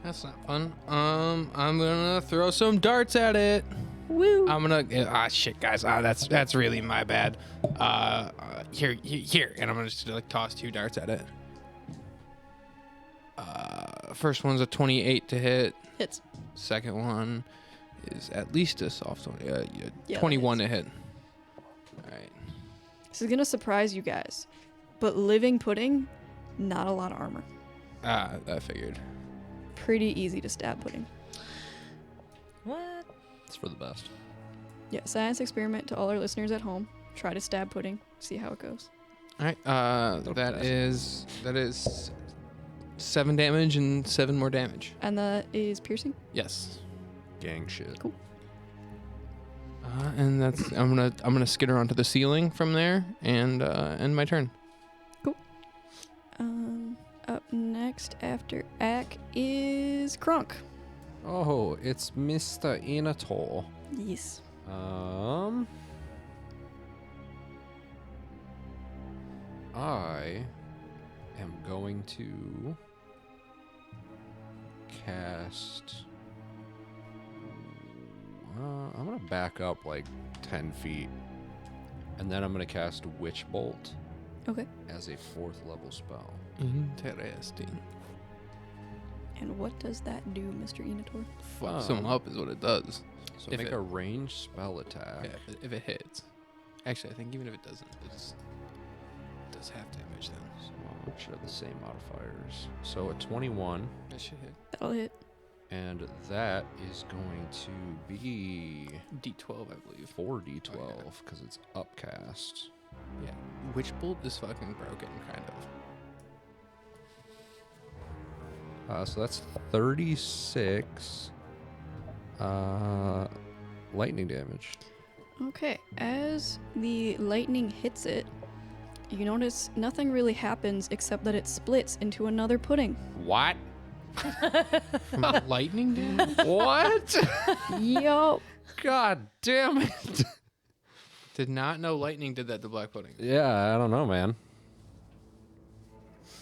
That's not fun. I'm gonna throw some darts at it. Woo! I'm gonna shit, guys. That's really my bad. Here, and I'm gonna just like toss 2 darts at it. First one's a 28 to hit. Hits. Second one is at least a soft one. Yeah, 21 that to hit. All right. This is gonna surprise you guys, but living pudding, not a lot of armor. I figured. Pretty easy to stab pudding. What? It's for the best. Yeah, science experiment to all our listeners at home. Try to stab pudding. See how it goes. All right. That'll be That nice. is 7 damage and 7 more damage. And that is piercing. Yes. Gang shit. Cool. And that's I'm gonna skitter onto the ceiling from there and end my turn. Up next after Ack is Krunk. Oh, it's Mr. Inator. Yes. I am going to cast. I'm gonna back up like 10 feet, and then I'm gonna cast Witch Bolt Okay. as a 4th level spell. Interesting. And what does that do, Mr. Enator? Fucks him up is what it does. So If make it- a ranged spell attack. Yeah, if it hits. Actually, I think even if it doesn't, it does half damage then. So which are the same modifiers. So a 21, That should hit. That'll hit. and that is going to be D12, I believe. 4d12 because it's upcast. Yeah. Witch Bolt is fucking broken, kind of. So that's 36 lightning damage. Okay. As the lightning hits it, you notice nothing really happens except that it splits into another pudding. What? From lightning damage? What? Yup. God damn it. Did not know lightning did that to black pudding. Yeah, I don't know, man.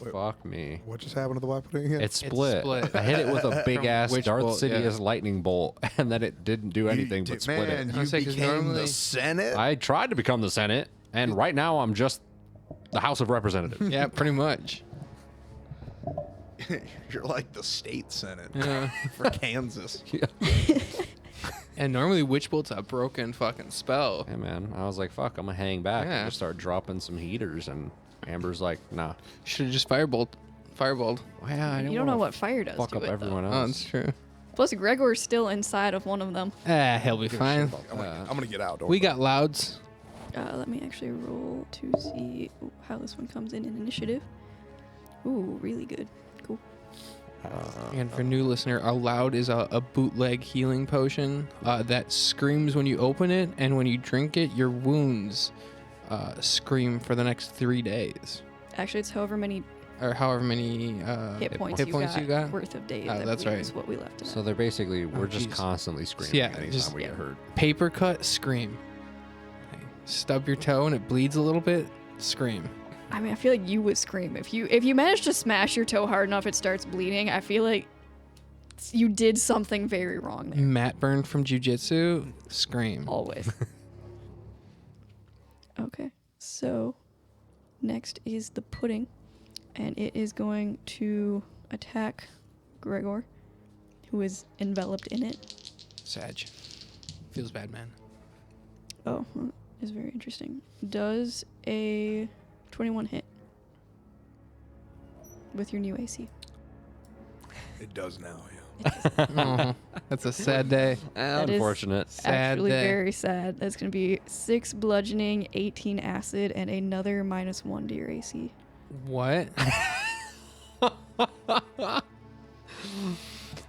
Wait. Fuck me. What just happened to the white pudding again? It split. split. I hit it with a big From ass Witch Darth Bolt, Sidious yeah. lightning bolt, and then it didn't do anything but split man, it. I you say, 'cause became normally- the Senate? I tried to become the Senate, and right now I'm just the House of Representatives. Yeah, pretty much. You're like the state Senate Yeah. for Kansas. And normally Witch Bolt's a broken fucking spell. Hey man, I was like, fuck, I'm gonna hang back Yeah. and just start dropping some heaters, and Amber's like, nah. Should have just fireballed. Well, yeah, I You don't know what fire does fuck to up it, though. everyone Oh, else. that's true. Plus, Gregor's still inside of one of them. He'll be fine. I'm gonna get out. Don't We worry. got louds. Let me actually roll to see how this one comes in initiative. Ooh, really good. Cool. And for new listener, a loud is a bootleg healing potion that screams when you open it, and when you drink it, your wounds scream for the next 3 days. Actually, it's however many Or however many hit points, you got. worth of days. Oh, I that's believe right. is what we left it So at. they're basically, we're just jeez. constantly screaming Yeah, anytime just- we get hurt. Paper cut, scream. Stub your toe and it bleeds a little bit, scream. I mean, I feel like you would scream if you manage to smash your toe hard enough it starts bleeding. I feel like you did something very wrong there. Matt burned from jujitsu, scream. Always. Okay, so next is the pudding, and it is going to attack Gregor, who is enveloped in it. Sag. Feels bad, man. Oh, well, is very interesting. Does a 21 hit with your new AC? It does now, yeah. Oh, that's a sad day. That is Unfortunate. Sad Actually, day. very sad. That's going to be 6 bludgeoning, 18 acid, and another -1 to your AC. What?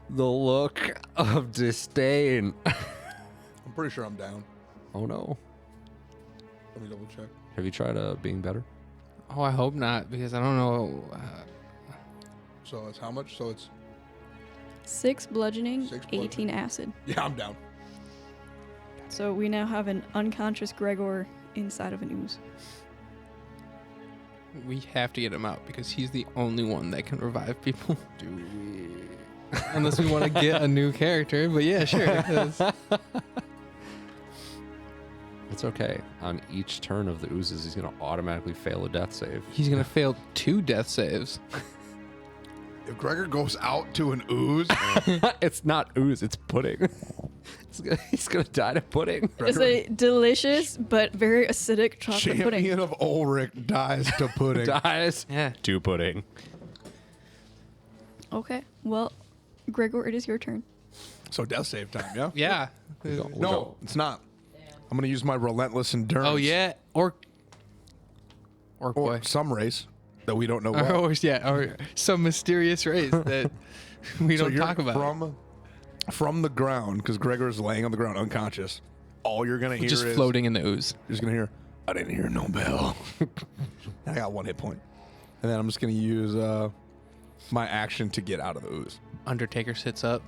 The look of disdain. I'm pretty sure I'm down. Oh no. Let me double check. Have you tried being better? Oh, I hope not, because I don't know. So it's how much? So it's 6 bludgeoning, 6 18 acid. yeah, I'm down. So we now have an unconscious Gregor inside of an ooze. We have to get him out because he's the only one that can revive people. Do we? Unless we want to get a new character, but yeah, sure. 'Cause It's okay. On each turn of the oozes, he's gonna automatically fail a death save. he's gonna fail 2 death saves. If Gregor goes out to an ooze, It's not ooze, it's pudding. He's gonna die to pudding. It's a delicious but very acidic chocolate pudding. champion of Ulrich dies to pudding. Dies Yeah. to pudding. Okay, well, Gregor, it is your turn. So death save time, yeah? Yeah. We'll No, go. it's not. I'm gonna use my relentless endurance. Oh yeah. Orc Or boy. some race that we don't know what. Or yeah, or some mysterious race that we So don't you're talk about. From the ground, because Gregor is laying on the ground unconscious. All you're gonna hear Just is floating in the ooze. You're just gonna hear, I didn't hear no bell. I got 1 hit point. And then I'm just gonna use my action to get out of the ooze. Undertaker sits up.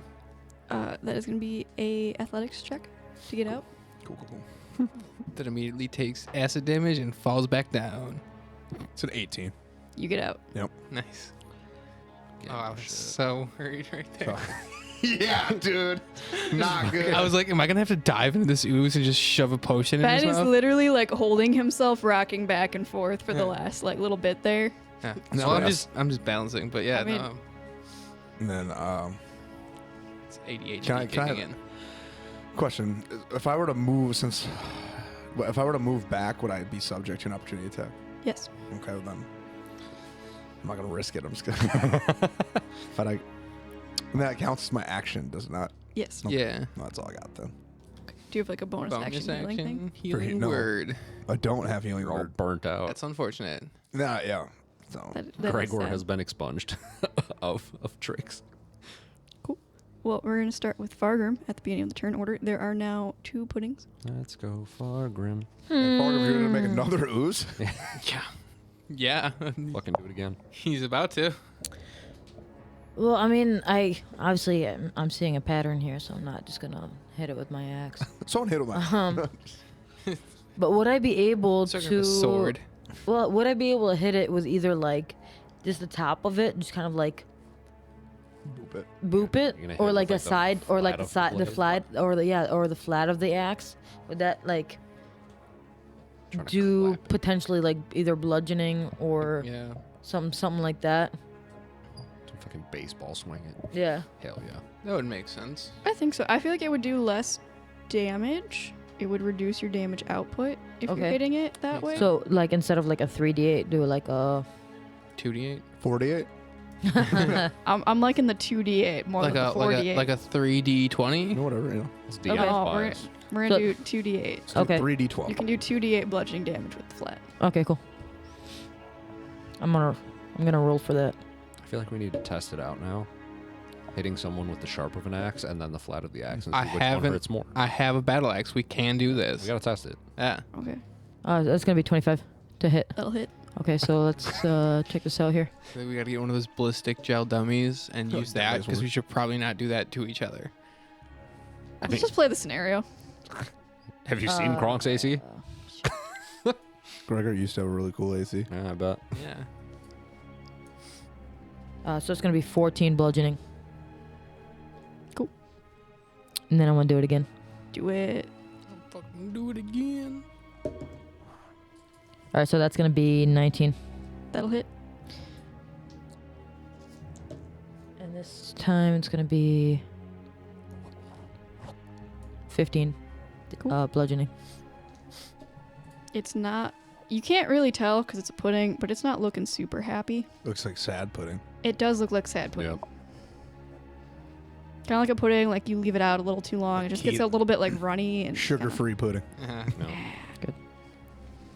That is going to be a athletics check to get out. Cool. That immediately takes acid damage and falls back down. It's an 18. You get out. Yep. Nice. Yeah, Oh, I was shit. so worried right there. Yeah, dude. Not good. I was like, am I gonna have to dive into this ooze and just shove a potion in Ben his is mouth? literally like holding himself, rocking back and forth for the Yeah. last like little bit there. Yeah. No, So yes. I'm just balancing, but yeah, I mean- no, And then, it's ADHD Can I- kicking in. question. If I were to move back, would I be subject to an opportunity attack? Yes. Okay, well then. I'm not gonna risk it. I'm just gonna. But and that counts as my action, does it not? Yes. Okay. Yeah. No, that's all I got then. Do you have like a bonus, action healing thing? healing no. word. I don't have healing You're all word. burnt out. That's unfortunate. Nah, yeah. So That is Gregor sad. has been expunged of tricks. Well, we're going to start with Fargrim at the beginning of the turn order. There are now 2 puddings. Let's go far grim. and Fargrim, you're gonna make another ooze. Yeah. Yeah. Fucking do it again. He's about to. Well, I mean, I'm seeing a pattern here, so I'm not just gonna hit it with my axe. Someone hit him. But would I be able It's like to a sword. Well, would I be able to hit it with either like just the top of it, just kind of like Boop it. boop it, You're gonna hit or it like with, the like, side, or like the flat side, of the the flat, or the flat of the axe? Would that like Trying to do clap it. potentially like either bludgeoning or Yeah. something like that? Fucking baseball swing it. Yeah. Hell yeah. That would make sense. I think so. I feel like it would do less damage. It would reduce your damage output if you're Okay. hitting it that Makes way. So like instead of like a 3d8, do like a 2d8. 48. I'm liking the 2d8 more Like than a the like 4d8. a like a 3d20. No, whatever. You know. It's Okay. DX5s. We're gonna So- do 2d8. Let's do Okay. 3d12. You can do 2d8 bludgeoning damage with the flat. Okay, cool. I'm gonna roll for that. I feel like we need to test it out now. Hitting someone with the sharp of an axe and then the flat of the axe and see I which one haven't- hurts more. I have a battle axe. We can do this. We gotta test it. Yeah. Okay, That's gonna be 25 to hit. that'll hit. Okay, so let's check this out here. So we gotta get one of those ballistic gel dummies and use that That is because one. we should probably not do that to each other. Let's just play the scenario. Have you seen Kronk's AC? Gregor used to have a really cool AC. Yeah, I bet. Yeah. So it's gonna be 14 bludgeoning. Cool. And then I'm gonna do it again. Do it. Fucking do it again. All right, so that's gonna be 19. That'll hit. And this time it's gonna be 15. Cool. Bludgeoning. It's not. You can't really tell because it's a pudding, but it's not looking super happy. Looks like sad pudding. It does look like sad pudding. Yep. Kind of like a pudding, like you leave it out a little too long. It just gets a little bit like runny and Sugar-free pudding. No.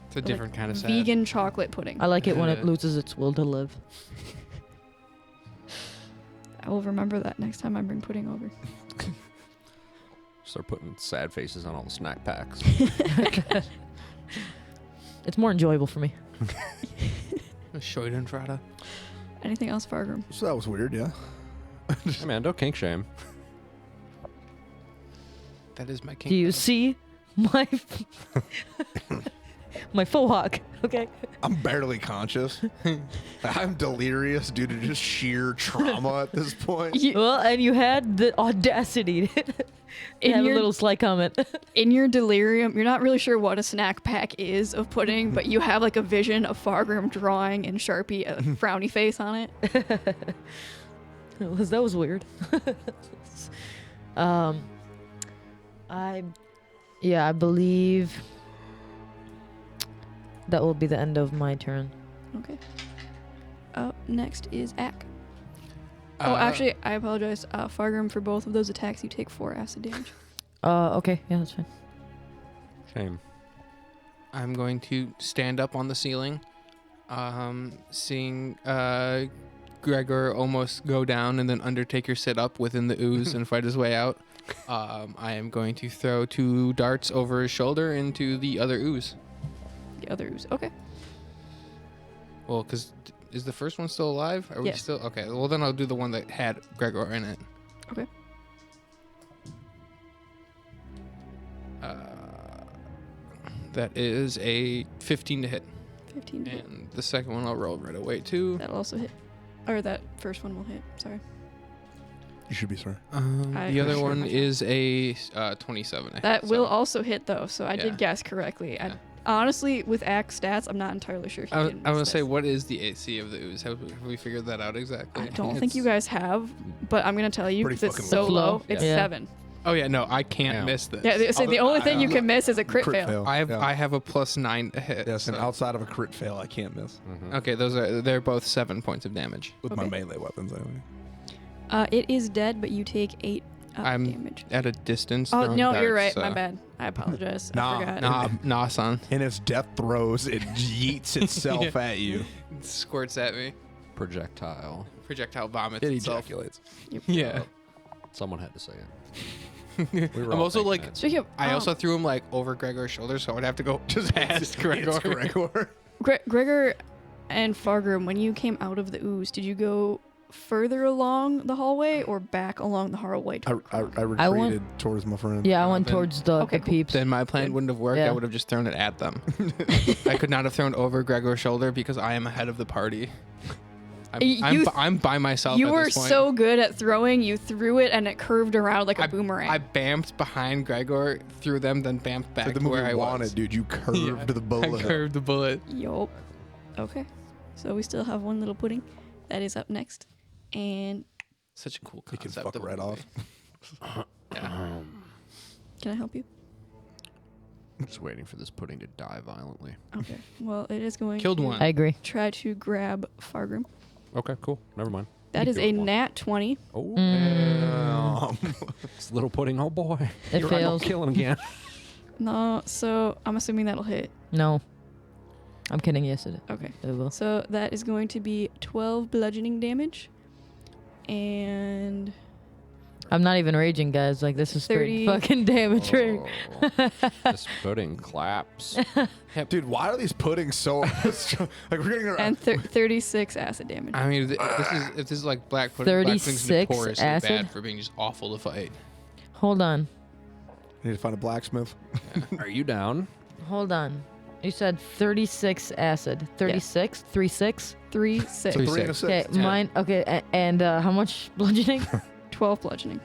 It's a different kind of sad. vegan chocolate pudding. I like it when it loses its will to live. I will remember that next time I bring pudding over. Start putting sad faces on all the snack packs. It's more enjoyable for me. Schadenfreude. Anything else, Fargrim? So that was weird, yeah. Hey man, don't kink shame. That is my king. Do you see my my faux hawk? Okay. I'm barely conscious. I'm delirious due to just sheer trauma at this point. Well, and you had the audacity to In have a your- little sly comment. In your delirium, you're not really sure what a snack pack is of pudding, but you have like a vision of Fargrim drawing in Sharpie a frowny face on it. That was weird. I believe that will be the end of my turn. Okay. Up next is Ak. Oh, actually, I apologize. Fargrim, for both of those attacks, you take 4 acid damage. Okay, yeah, that's fine. Shame. I'm going to stand up on the ceiling, seeing Gregor almost go down and then Undertaker sit up within the ooze and fight his way out. I am going to throw 2 darts over his shoulder into the other ooze. The other ooze. Okay. Well, because is the first one still alive? Are we Yes. still? Okay, well then I'll do the one that had Gregor in it. Okay. That is a 15 to hit. 15 to hit. And the second one I'll roll right away too. That'll also hit. Or that first one will hit. Sorry. You should be sorry. The other sure one my- is a 27. I That think, will so. also hit, though, so I Yeah. did guess correctly. Yeah. Honestly, with Axe stats, I'm not entirely sure if you I did. want to say, what is the AC of the ooze? Have we figured that out exactly? I don't think you guys have, but I'm going to tell you Pretty because it's fucking so low. low. It's Yeah. 7. Oh yeah, no, I can't Yeah. miss this. Yeah, so the only thing you can miss is a crit fail. I have yeah. I have a +9 to hit. Yes, and so- outside of a crit fail, I can't miss. Okay, they're both 7 points of damage. With my Okay. melee weapons, anyway. It is dead, but you take 8 I'm damage. at a distance. Oh, throwing no, you're darts, right. My so- bad. I apologize. Nah. I forgot. Nah, son. In its death throes, it yeets itself at you. It squirts at me. Projectile. Projectile vomits It itself. ejaculates. Yeah. Someone had to say it. We were I'm all also thinking like, it. Speaking of, I also threw him like over Gregor's shoulder, so I would have to go just past Gregor. It's Gregor. Gregor and Fargrim, when you came out of the ooze, did you go further along the hallway or back along the hallway? I I went- retreated towards my friend. Yeah, I went then- towards the Okay, cool. peeps. Then my plan wouldn't have worked. Yeah. I would have just thrown it at them. I could not have thrown over Gregor's shoulder because I am ahead of the party. I'm by myself. You at were this point. so good at throwing, you threw it and it curved around like a boomerang. I bamped behind Gregor, threw them, then bamped back Like the to movie where I Wanted, was. dude. You curved the I bullet. curved the bullet. Yup. Okay. So we still have one little pudding. That is up next. And Such a cool You can concept. fuck of a right movie. off. Yeah. can I help you? I'm just waiting for this pudding to die violently. Okay. Well, it is going Killed to one. I agree. try to grab Fargrim. Okay, cool. Never mind. That You is killed a one. nat 20. Oh, Um, it's little pudding. Oh boy, It You're fails. killing again. No, so I'm assuming that'll hit. No. I'm kidding. Yes, it Okay. will. So that is going to be 12 bludgeoning damage. And I'm not even raging, guys. Like, this is 30. straight fucking damage. Right? Oh, this pudding claps. dude, why are these puddings so like we're getting and 36 acid damage. I mean, this is like black pudding. Black pudding's 36 notoriously acid? bad for being just awful to fight. Hold on. Need to find a blacksmith. Are you down? Hold on. You said 36 acid. 36? 36? 3, 6. So 3 and a 6. Okay, mine. Okay, and how much bludgeoning? 12 bludgeoning.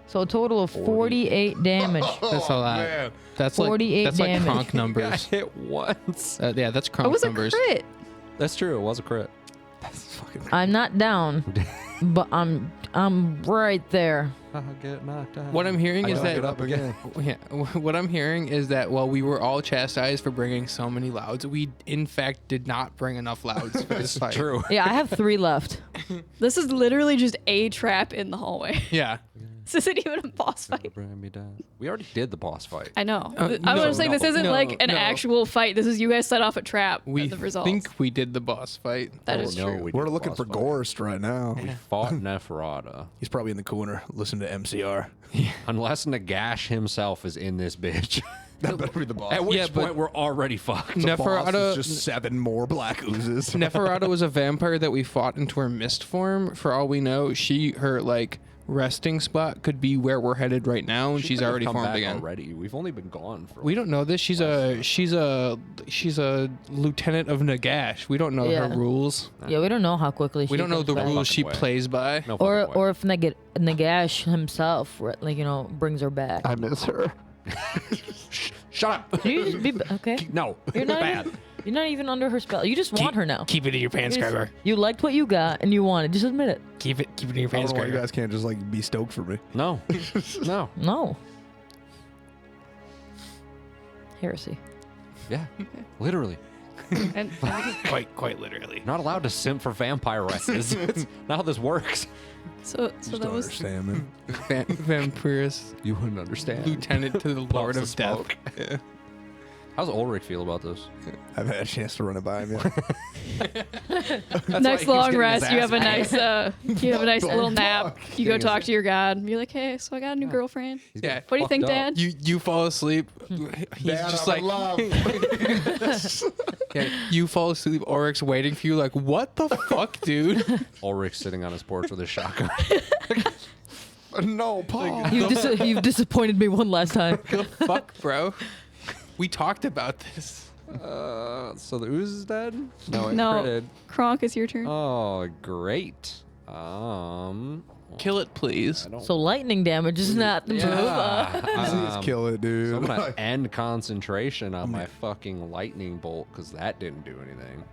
So a total of 48 damage. That's a lot. Man. That's like 48 that's like damage. Kronk numbers. hit once. Yeah, that's It Kronk was a numbers. crit. That's true. It was a crit. That's fucking I'm not down, but I'm right there. I get knocked out. What I'm hearing I is gotta that get up again. yeah, what I'm hearing is that while we were all chastised for bringing so many louds, we in fact did not bring enough louds for this fight. True. Yeah, I have 3 left. This is literally just a trap in the hallway. Yeah. This isn't even a boss fight. Bring me down. We already did the boss fight. I know. I no, was saying this isn't no, like an no. actual fight. This is you guys set off a trap. We and the results. think we did the boss fight. That Oh, is no, true. we did We're the looking boss for fight. Gorst right now. We fought Neferata. He's probably in the corner listening to MCR. Unless Nagash himself is in this bitch. That better be the boss. At which Yeah, but- point we're already fucked. The boss Neferata- is just 7 more black oozes. Neferata was a vampire that we fought into her mist form. For all we know, her like resting spot could be where we're headed right now, and she's could have already come formed back again. Already, we've only been gone for. We don't know this. She's a lieutenant of Nagash. We don't know Yeah. her rules. Yeah, we don't know how quickly. We don't know the comes back. rules she Fucking way. plays by. No Or fucking way. or if Nagash himself, like brings her back. I miss her. Shut up. Can you just be okay? No, You're not bad. You're not even under her spell. You just want her now. Keep it in your pants, You just- Gregor. You liked what you got and you wanted. Just admit it. Keep it in your I don't pants, know why you Gregor. guys can't just like be stoked for me. No, no. No. Heresy. Yeah, literally. And Quite literally. Not allowed to simp for vampiresses. It's not how this works. so Just that don't was understand, man. Vampirus, You wouldn't understand. lieutenant to the Lord Puffs of Death. smoke. Yeah. How's Ulrich feel about this? I've had a chance to run it by him. Yeah. next long rest. You have a nice What the little nap. fuck? You go Getting talk his- to your god and be like, hey, so I got a new girlfriend. He's Yeah. getting What do you think, fucked Dad? up. You fall asleep. He's Dad, just I'm in like love. yeah, you fall asleep. Oryx waiting for you. Like what the fuck, dude? Ulrich sitting on his porch with his shotgun. No, Paul. You've disappointed me one last time. Fuck, bro. We talked about this. So the ooze is dead? No, it No. critted. Kronk, it's your turn. Oh, great. Kill it, please. I don't. So lightning damage is not the move. Please kill it, dude. So I'm gonna end concentration on my fucking lightning bolt because that didn't do anything.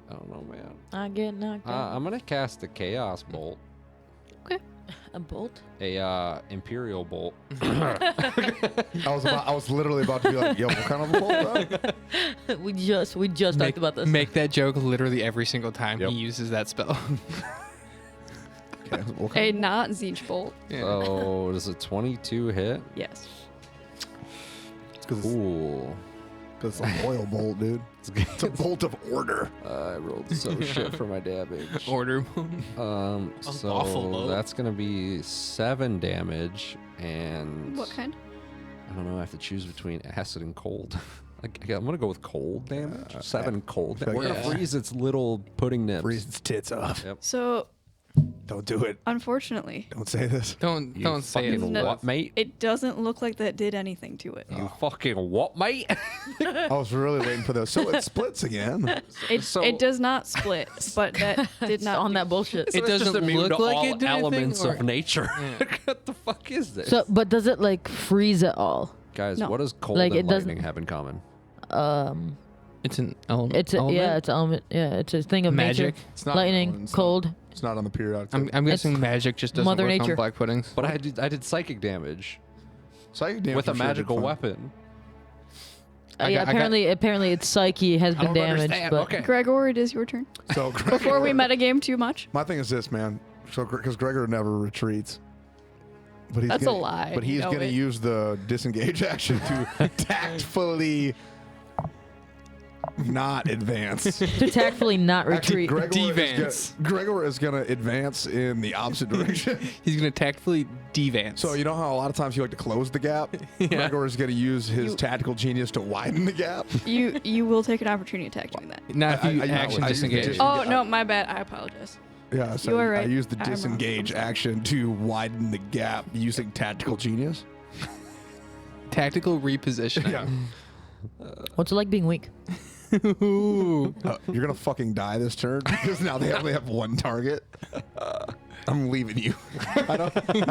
I don't know, man. I get knocked out. I'm gonna cast the chaos bolt, A bolt? a imperial bolt. I was literally about to be like, yo, what kind of a bolt, bro? we just talked about this. Make that joke literally every single time Yep. he uses that spell. Okay, what A kind not Zeech bolt. Yeah. So does a 22 hit? Yes. Because Cool. it's a loyal bolt, dude. It's a bolt of order. I rolled so shit for my damage. Order. So awful bolt. that's gonna be 7 damage, and What kind? I don't know. I have to choose between acid and cold. I'm gonna go with cold damage. 7 cold. feel like We're gonna yeah. freeze its little pudding nips. Freeze its tits off. Yep. So, Don't do it. unfortunately, Don't say this. Don't You say it. fucking No. what, mate? it doesn't look like that did anything to it. You fucking what, mate? I was really waiting for this. So it splits again. It does not split, but that did not on do- that bullshit. It doesn't immune look to like all it did anything, elements or- of nature. What the fuck is this? So, but does it like freeze at all? Guys, No. what does cold Like, and it doesn't- lightning have in common? It's an element. It's a, yeah, it's element. Yeah, it's a thing of Magic. nature. It's not Lightning, it's not- cold. It's not on the periodic I'm table. guessing magic just doesn't Mother work Nature. on black puddings. But I did psychic damage Psychic damage with a for sure did magical fine. weapon. Yeah, apparently its psyche has been don't damaged. understand. But Okay. Gregor, it is your turn. So Before we metagame too much. my thing is this, man. So because Gregor never retreats. But he's That's a gonna, lie. But he's You know going to it. use the disengage action to tactfully not advance. to tactfully not Actually, retreat. Devance. Gregor is going to advance in the opposite direction. He's gonna tactfully devance. So you know how a lot of times you like to close the gap? Gregor is going to use his tactical genius to widen the gap. You will take an opportunity attack doing that. not if you I action use the disengage. dis- Oh no, my bad. I apologize. Yeah, so You are I right. use the I'm wrong. disengage I'm sorry. action to widen the gap using tactical genius. Tactical repositioning. Yeah. What's it like being weak? Ooh. You're gonna fucking die this turn because now they only have one target. I'm leaving you. I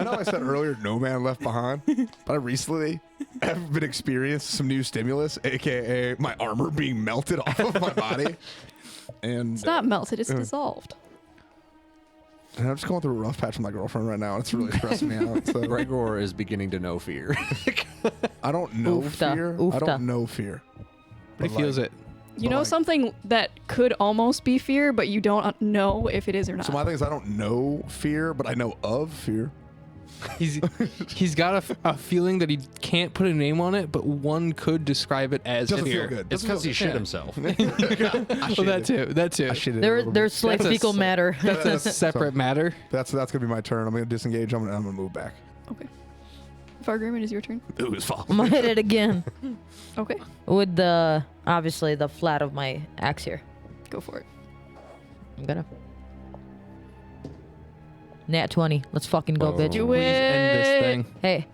know I said earlier no man left behind, but I recently have been experiencing some new stimulus, aka my armor being melted off of my body. And It's not melted. It's dissolved. and I'm just going through a rough patch with my girlfriend right now, and it's really stressing me out. So Gregor is beginning to know fear. I don't know Oofta, fear. I oofta. don't know fear. But he feels it. You But, know like- something that could almost be fear, but you don't know if it is or not. So my thing is I don't know fear, but I know of fear. He's got a feeling that he can't put a name on it, but one could describe it as Doesn't fear. feel good. It's Doesn't because feel he shit Yeah. himself. Well, that too. That too. I shit it a There, little bit. there's like That's a fecal s- matter. That's a separate matter. That's gonna be my turn. I'm gonna disengage. I'm gonna move back. Okay. Fargrim, it is your turn. Ooh, it's fall. I'm gonna hit it again Okay, with the obviously the flat of my axe here. go for it. I'm gonna. Nat 20. Let's fucking go, Whoa. bitch. Do Please end this it. thing. Hey,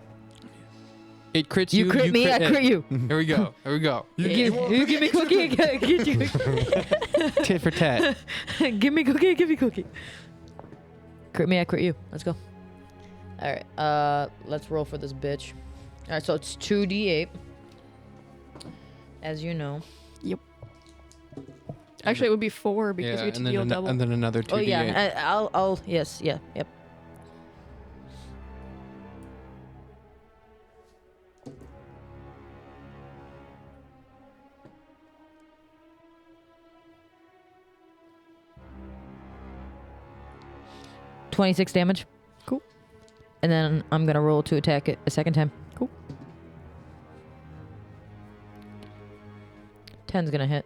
It crits you crit me, I it. crit you. Here we go. Here we go. You give me cookie, get you. Tit for tat. give me cookie. Crit me, I crit you. Let's go. All right, let's roll for this bitch. All right, so it's 2d8. As you know. Actually, it would be 4 because Yeah, you get to and then deal double. and then another 2d8. Oh yeah, I'll yes, yeah, yep. $26 damage. Cool. And then I'm gonna roll to attack it a second time. Cool. 10's gonna hit.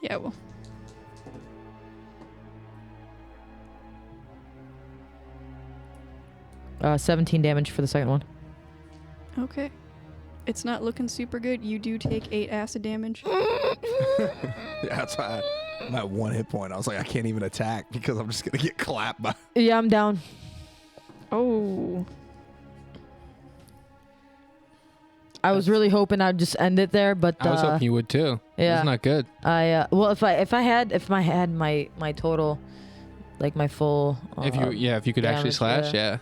Yeah, well. Uh, 17 damage for the second one. Okay. It's not looking super good. You do take 8 acid damage. Yeah, that's why I'm at 1 hit point. I was like, I can't even attack because I'm just gonna get clapped by. Yeah, I'm down. Oh. I was really hoping I'd just end it there, but I was hoping you would too. yeah. It's not good. I well, if I had my total, like my full. If you could actually damage, slash, yeah.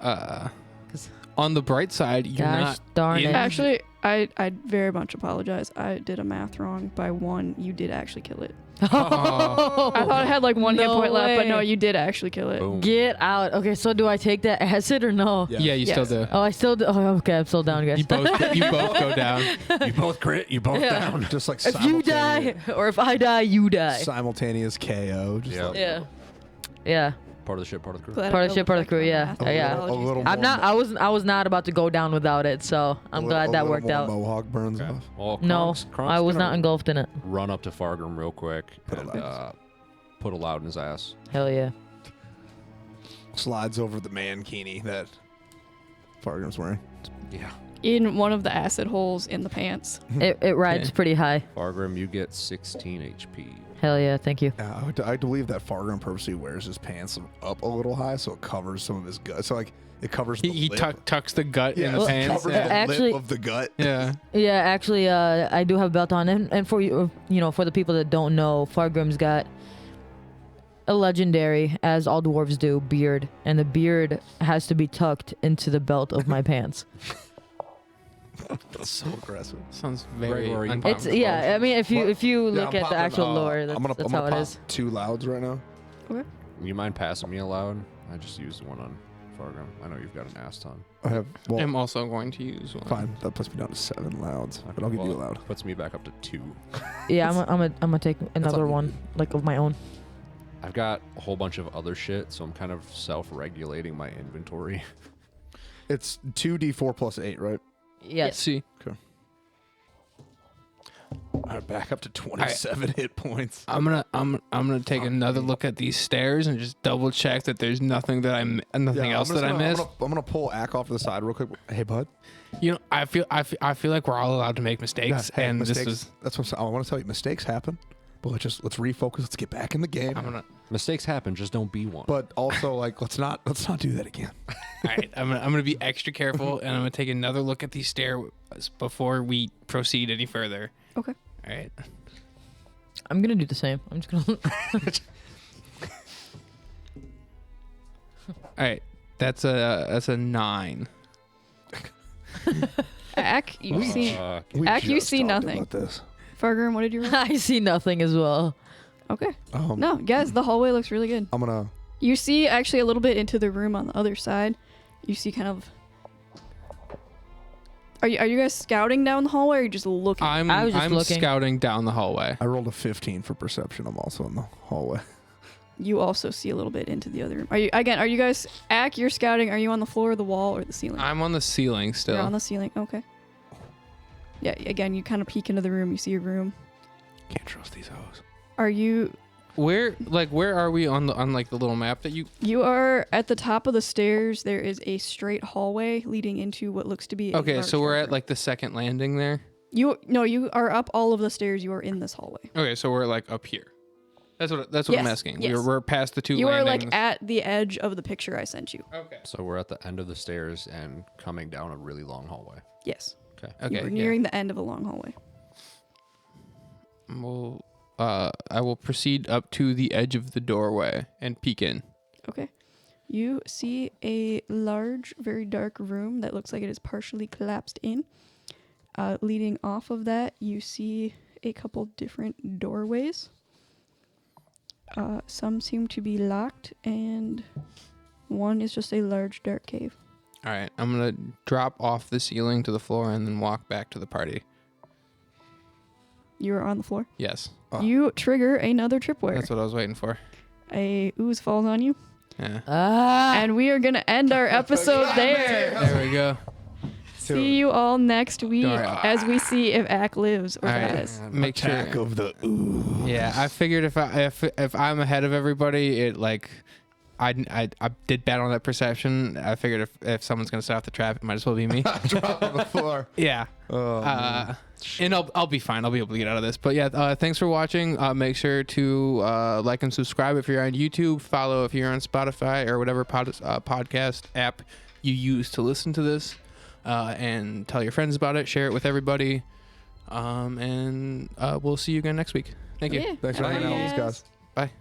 yeah. 'Cause- On the bright side, you're Gosh not. darn in- it! Actually, I very much apologize. I did a math wrong by 1. You did actually kill it. Oh. I thought it had like 1 hit No point left, but no, way. you did actually kill it. Boom. Get out. Okay, so do I take that acid or no? Yeah, you Yes. still do. Oh, I still do. Oh, okay, I'm still down, guys. You both go down. You both crit. You both Yeah. down. Just like If you die, or if I die, you die. simultaneous KO. Just Yeah. like Yeah. Yeah. Part of the ship. Part of the crew. Glad I Part of the double ship, part of the checked crew, my yeah. math. Yeah. a little I'm not. I was not about to go down without it, so I'm glad that worked out. Mohawk burns Okay. off. Well, No, Kronk's I was gonna not engulfed in it. Run up to Fargrim real quick Put a and loud. put a loud in his ass. Hell yeah. Slides over the mankini that Fargrim's wearing. Yeah. In one of the acid holes in the pants. It rides Yeah. pretty high. Fargrim, you get 16 HP. Hell yeah, thank you. Yeah, I believe that Fargrim purposely wears his pants up a little high so it covers some of his gut. So like it covers the He lip. tucks the gut Yeah, in the it pants. covers Yeah. the Actually- lip of the gut. Yeah. Yeah, actually, I do have a belt on, and for you, for the people that don't know, Fargrim's got a legendary, as all dwarves do, beard, and the beard has to be tucked into the belt of my pants. That's so aggressive. Sounds very Gregory, It's uncomfortable. yeah. I mean, if you Yeah, look I'm at the popping, actual lore, I'm that's gonna how it pop is. 2 louds right now. You mind passing me a loud? I just used one on Fargrim. I know you've got an ass ton. I have well, I'm also going to use one. fine. That puts me down to 7 louds, but I'll give you a Well, loud. Puts me back up to 2. Yeah, I'm gonna take another all you one, like of my own. I've got a whole bunch of other shit, so I'm kind of self-regulating my inventory. It's 2d4 plus 8, right? Yes. See. All right, back up to 27 hit points. I'm gonna take another look at these stairs and just double check that there's nothing that nothing else that I missed. I'm gonna pull Ack off to the side real quick. Hey, bud. You know, I feel like we're all allowed to make mistakes, Hey, and mistakes. this was. That's what I want to tell you. Mistakes happen, but let's refocus. Let's get back in the game. I'm gonna. Mistakes happen, just don't be one. But also, like, let's not do that again. All right, I'm gonna be extra careful, and I'm gonna take another look at these stairs before we proceed any further. Okay. All right. I'm gonna do the same. I'm just gonna. All right. That's a 9. Ack, you see. We Ack, you just see talked nothing. about this. Fargrim, what did you roll? I see nothing as well. Okay. Um, No, guys, the hallway looks really good. I'm gonna. You see actually a little bit into the room on the other side. You see kind of Are you guys scouting down the hallway or are you just looking? I was just I'm looking. scouting down the hallway. I rolled a 15 for perception. I'm also in the hallway. You also see a little bit into the other room. Are you guys, Ack, you're scouting. Are you on the floor, the wall, or the ceiling? I'm on the ceiling still. You're on the ceiling. Okay. Yeah, again, you kind of peek into the room. You see a room. Can't trust these hoes. Are you... Where are we on the little map that you? You are at the top of the stairs. There is a straight hallway leading into what looks to be a Okay, large so we're dark at room. like the second landing there. You are up all of the stairs. You are in this hallway. Okay, so we're like up here. That's what I'm Yes, asking. yes. We're past the two You are landings. like at the edge of the picture I sent you. Okay. So we're at the end of the stairs and coming down a really long hallway. Yes. Okay. Okay. You are yeah. nearing the end of a long hallway. Well, I will proceed up to the edge of the doorway and peek in. Okay. You see a large, very dark room that looks like it is partially collapsed in. Leading off of that, you see a couple different doorways. Some seem to be locked, and one is just a large, dark cave. All right, I'm gonna drop off the ceiling to the floor and then walk back to the party. You are on the floor. Yes, Oh. You trigger another tripwire. that's what I was waiting for. A ooze falls on you, Yeah. and we are gonna end our episode there. There we go. See you all next week All right. as we see if Ack lives or All right. dies. Make sure. Attack of the ooh. Yeah, I figured if I'm ahead of everybody, it like I did bad on that perception. I figured if someone's gonna stop the trap, it might as well be me. Drop on the floor. Yeah. Oh, man. And I'll be fine. I'll be able to get out of this. But yeah, thanks for watching. Make sure to like and subscribe if you're on YouTube. Follow if you're on Spotify or whatever podcast app you use to listen to this. And tell your friends about it. Share it with everybody. And we'll see you again next week. Thank you. Yeah. Thanks for hanging out with us, guys. Bye.